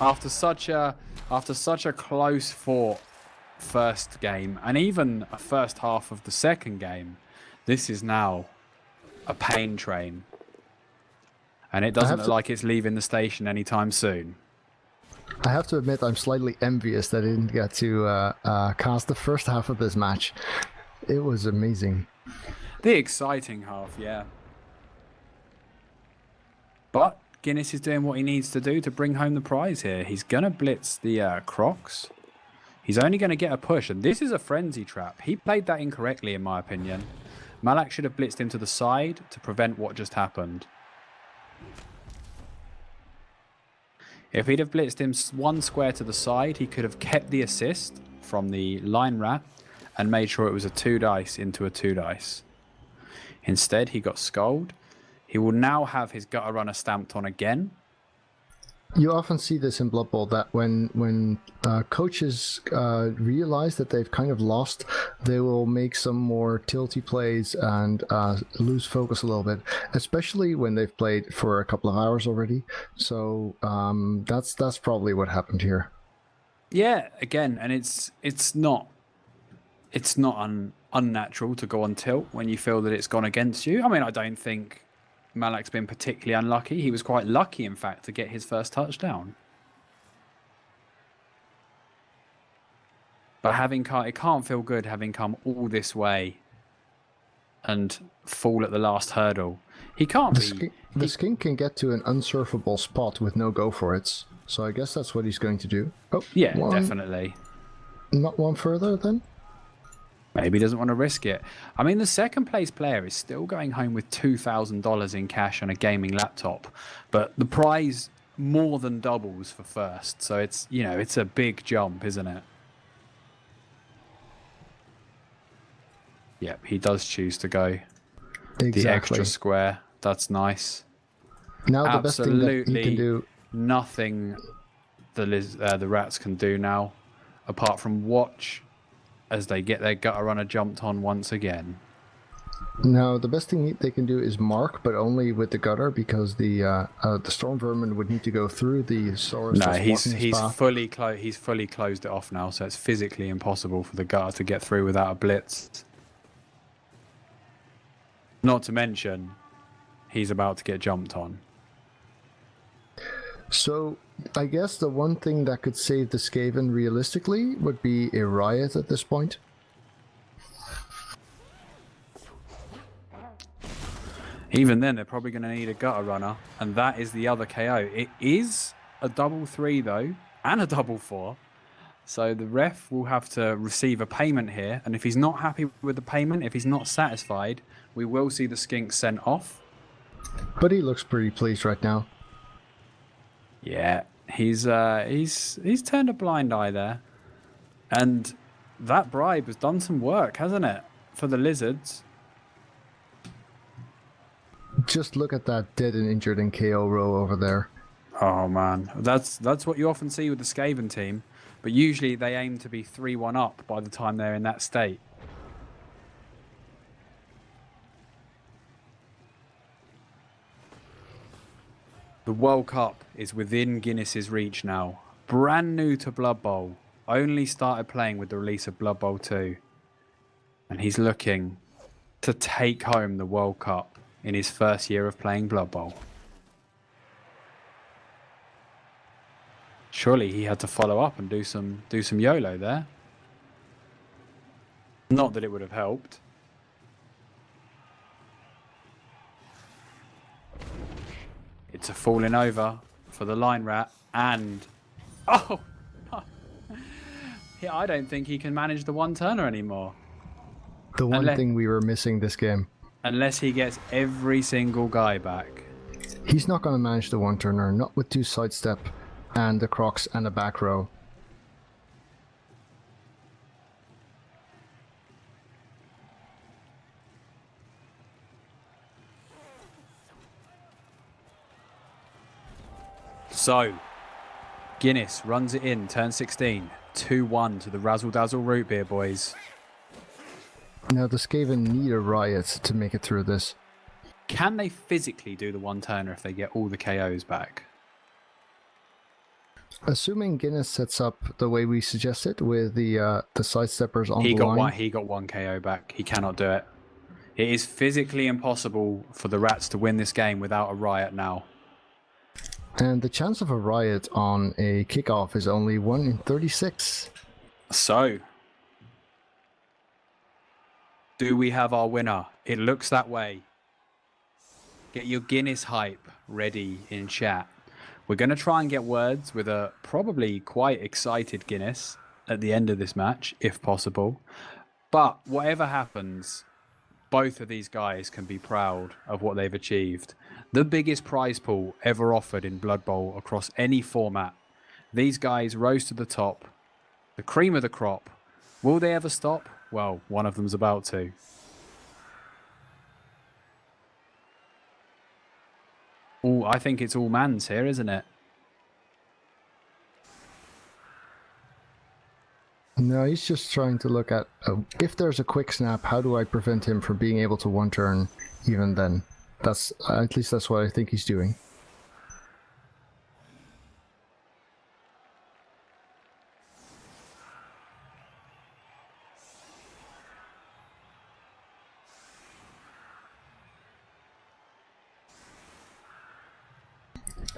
After such a close fought first game, and even a first half of the second game, this is now a pain train. And it doesn't look like it's leaving the station anytime soon. I have to admit, I'm slightly envious that I didn't get to cast the first half of this match. It was amazing. The exciting half, yeah. But Guinness is doing what he needs to do to bring home the prize here. He's going to blitz the Crocs. He's only going to get a push, and this is a frenzy trap. He played that incorrectly, in my opinion. Mallak should have blitzed him to the side to prevent what just happened. If he'd have blitzed him 1 square to the side, he could have kept the assist from the line rat and made sure it was a 2 dice into a 2 dice. Instead, he got skulled. He will now have his gutter runner stamped on again. You often see this in Blood Bowl, that when coaches realize that they've kind of lost, they will make some more tilty plays and lose focus a little bit, especially when they've played for a couple of hours already. So that's probably what happened here. Yeah, again, and it's not unnatural to go on tilt when you feel that it's gone against you. I mean, I don't think Mallak's been particularly unlucky. He was quite lucky, in fact, to get his first touchdown. But it can't feel good having come all this way and fall at the last hurdle. He can't The skink can get to an unsurfable spot with no go for it. So I guess that's what he's going to do. Oh, yeah, definitely. Not one further then? Maybe he doesn't want to risk it. I mean, the second place player is still going home with $2,000 in cash and a gaming laptop, but the prize more than doubles for first. So it's, it's a big jump, isn't it? Yep, he does choose to go the extra square. That's nice. Now the best thing that he can do. Nothing the rats can do now, apart from watch as they get their gutter runner jumped on once again. Now the best thing they can do is mark, but only with the gutter, because the storm vermin would need to go through the source. No, he's fully closed it off now, so it's physically impossible for the gutter to get through without a blitz. Not to mention, he's about to get jumped on. So I guess the one thing that could save the Skaven realistically would be a riot at this point. Even then, they're probably going to need a gutter runner, and that is the other KO. It is a double 3 though, and a double 4. So the ref will have to receive a payment here, and if he's not happy with the payment, if he's not satisfied, we will see the skink sent off. But he looks pretty pleased right now. Yeah, he's turned a blind eye there, and that bribe has done some work, hasn't it, for the lizards? Just look at that dead and injured and KO row over there. Oh man, that's what you often see with the Skaven team, but usually they aim to be 3-1 up by the time they're in that state. The World Cup is within Guinness's reach now. Brand new to Blood Bowl. Only started playing with the release of Blood Bowl 2. And he's looking to take home the World Cup in his first year of playing Blood Bowl. Surely he had to follow up and do some YOLO there. Not that it would have helped. It It's a falling over for the line rat, and oh, yeah, I don't think he can manage the one turner anymore. The one thing we were missing this game. Unless he gets every single guy back. He's not going to manage the one turner, not with 2 sidestep and the crocs and a back row. So, Guinness runs it in, turn 16, 2-1 to the Razzle Dazzle Root Beer boys. Now the Skaven need a riot to make it through this. Can they physically do the one turner if they get all the KOs back? Assuming Guinness sets up the way we suggested with the sidesteppers on the line. He got 1 KO back. He cannot do it. It is physically impossible for the Rats to win this game without a riot now. And the chance of a riot on a kickoff is only 1 in 36. So, do we have our winner? It looks that way. Get your Guinness hype ready in chat. We're going to try and get words with a probably quite excited Guinness at the end of this match, if possible. But whatever happens, both of these guys can be proud of what they've achieved. The biggest prize pool ever offered in Blood Bowl across any format. These guys rose to the top. The cream of the crop. Will they ever stop? Well, one of them's about to. Oh, I think it's all man's here, isn't it? No, he's just trying to look at if there's a quick snap, how do I prevent him from being able to one turn even then? That's at least that's what I think he's doing.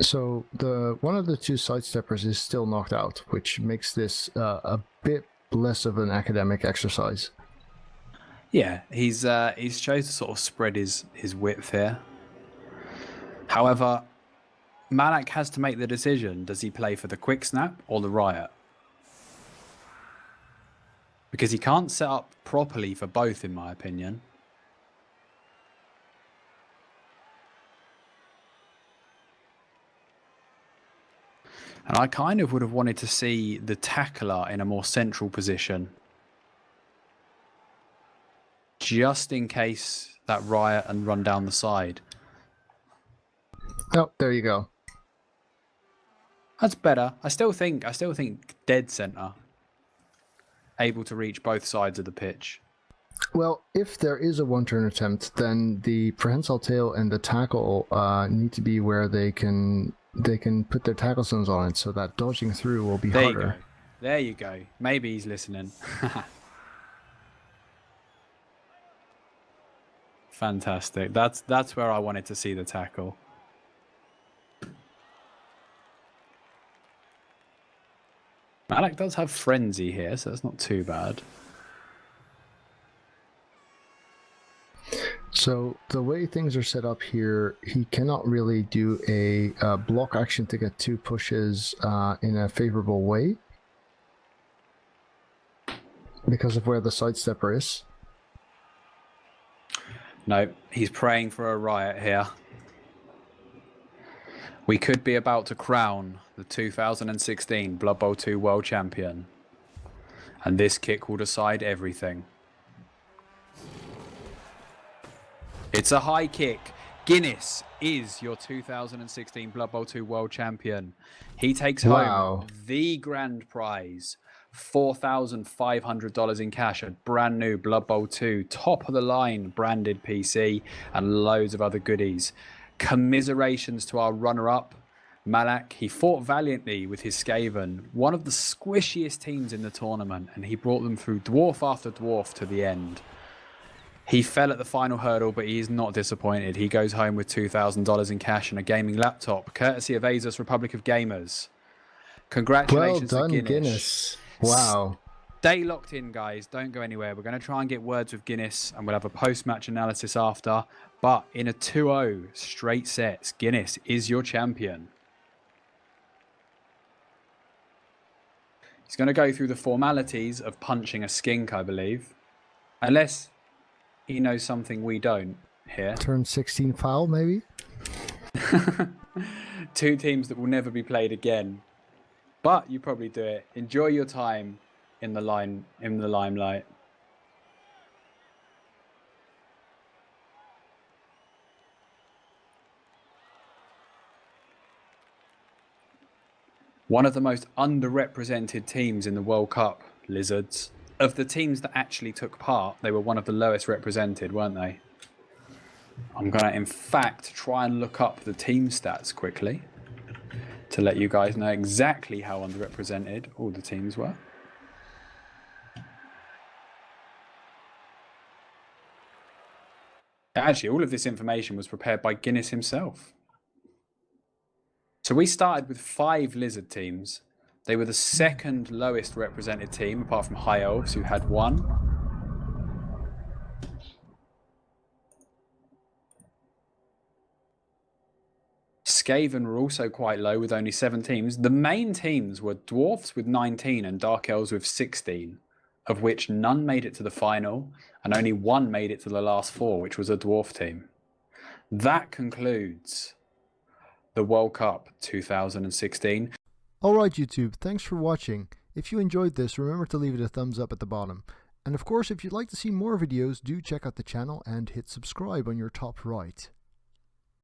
So one of the 2 sidesteppers is still knocked out, which makes this a bit less of an academic exercise. Yeah, he's chosen to sort of spread his width here. However, Mallak has to make the decision: does he play for the quick snap or the riot? Because he can't set up properly for both, in my opinion. And I kind of would have wanted to see the tackler in a more central position. Just in case that riot and run down the side. Oh, there you go. That's better. I still think dead center. Able to reach both sides of the pitch. Well, if there is a one-turn attempt, then the prehensile tail and the tackle need to be where they can put their tackle zones on it, so that dodging through will be harder. There you go. Maybe he's listening. Fantastic. That's where I wanted to see the tackle. Mallak does have frenzy here, so that's not too bad. So the way things are set up here, he cannot really do a block action to get 2 pushes in a favorable way because of where the sidestepper is. No, he's praying for a riot here. We could be about to crown the 2016 Blood Bowl 2 World Champion. And this kick will decide everything. It's a high kick. Guinness is your 2016 Blood Bowl 2 World Champion. He takes home the grand prize, $4,500 in cash, a brand new Blood Bowl 2 top of the line branded PC, and loads of other goodies. Commiserations to our runner-up, Mallak. He fought valiantly with his Skaven, one of the squishiest teams in the tournament, and he brought them through dwarf after dwarf to the end. He fell at the final hurdle, but he is not disappointed. He goes home with $2,000 in cash and a gaming laptop, courtesy of Asus Republic of Gamers. Congratulations well done, to Guinness. Wow. Stay locked in, guys. Don't go anywhere. We're going to try and get words with Guinness, and we'll have a post-match analysis after. But in a 2-0 straight sets, Guinness is your champion. He's going to go through the formalities of punching a skink, I believe. Unless he knows something we don't here. Turn 16 foul, maybe? 2 teams that will never be played again. But you probably do it. Enjoy your time in the limelight. One of the most underrepresented teams in the World Cup, Lizards. Of the teams that actually took part, they were one of the lowest represented, weren't they? I'm going to, in fact, try and look up the team stats quickly to let you guys know exactly how underrepresented all the teams were. Actually, all of this information was prepared by Guinness himself. So we started with 5 Lizard teams. They were the second lowest represented team, apart from High Elves, who had 1. Skaven were also quite low with only 7 teams. The main teams were Dwarfs with 19 and Dark Elves with 16, of which none made it to the final and only 1 made it to the last 4, which was a Dwarf team. That concludes the World Cup 2016. Alright YouTube, thanks for watching. If you enjoyed this, remember to leave it a thumbs up at the bottom. And of course, if you'd like to see more videos, do check out the channel and hit subscribe on your top right.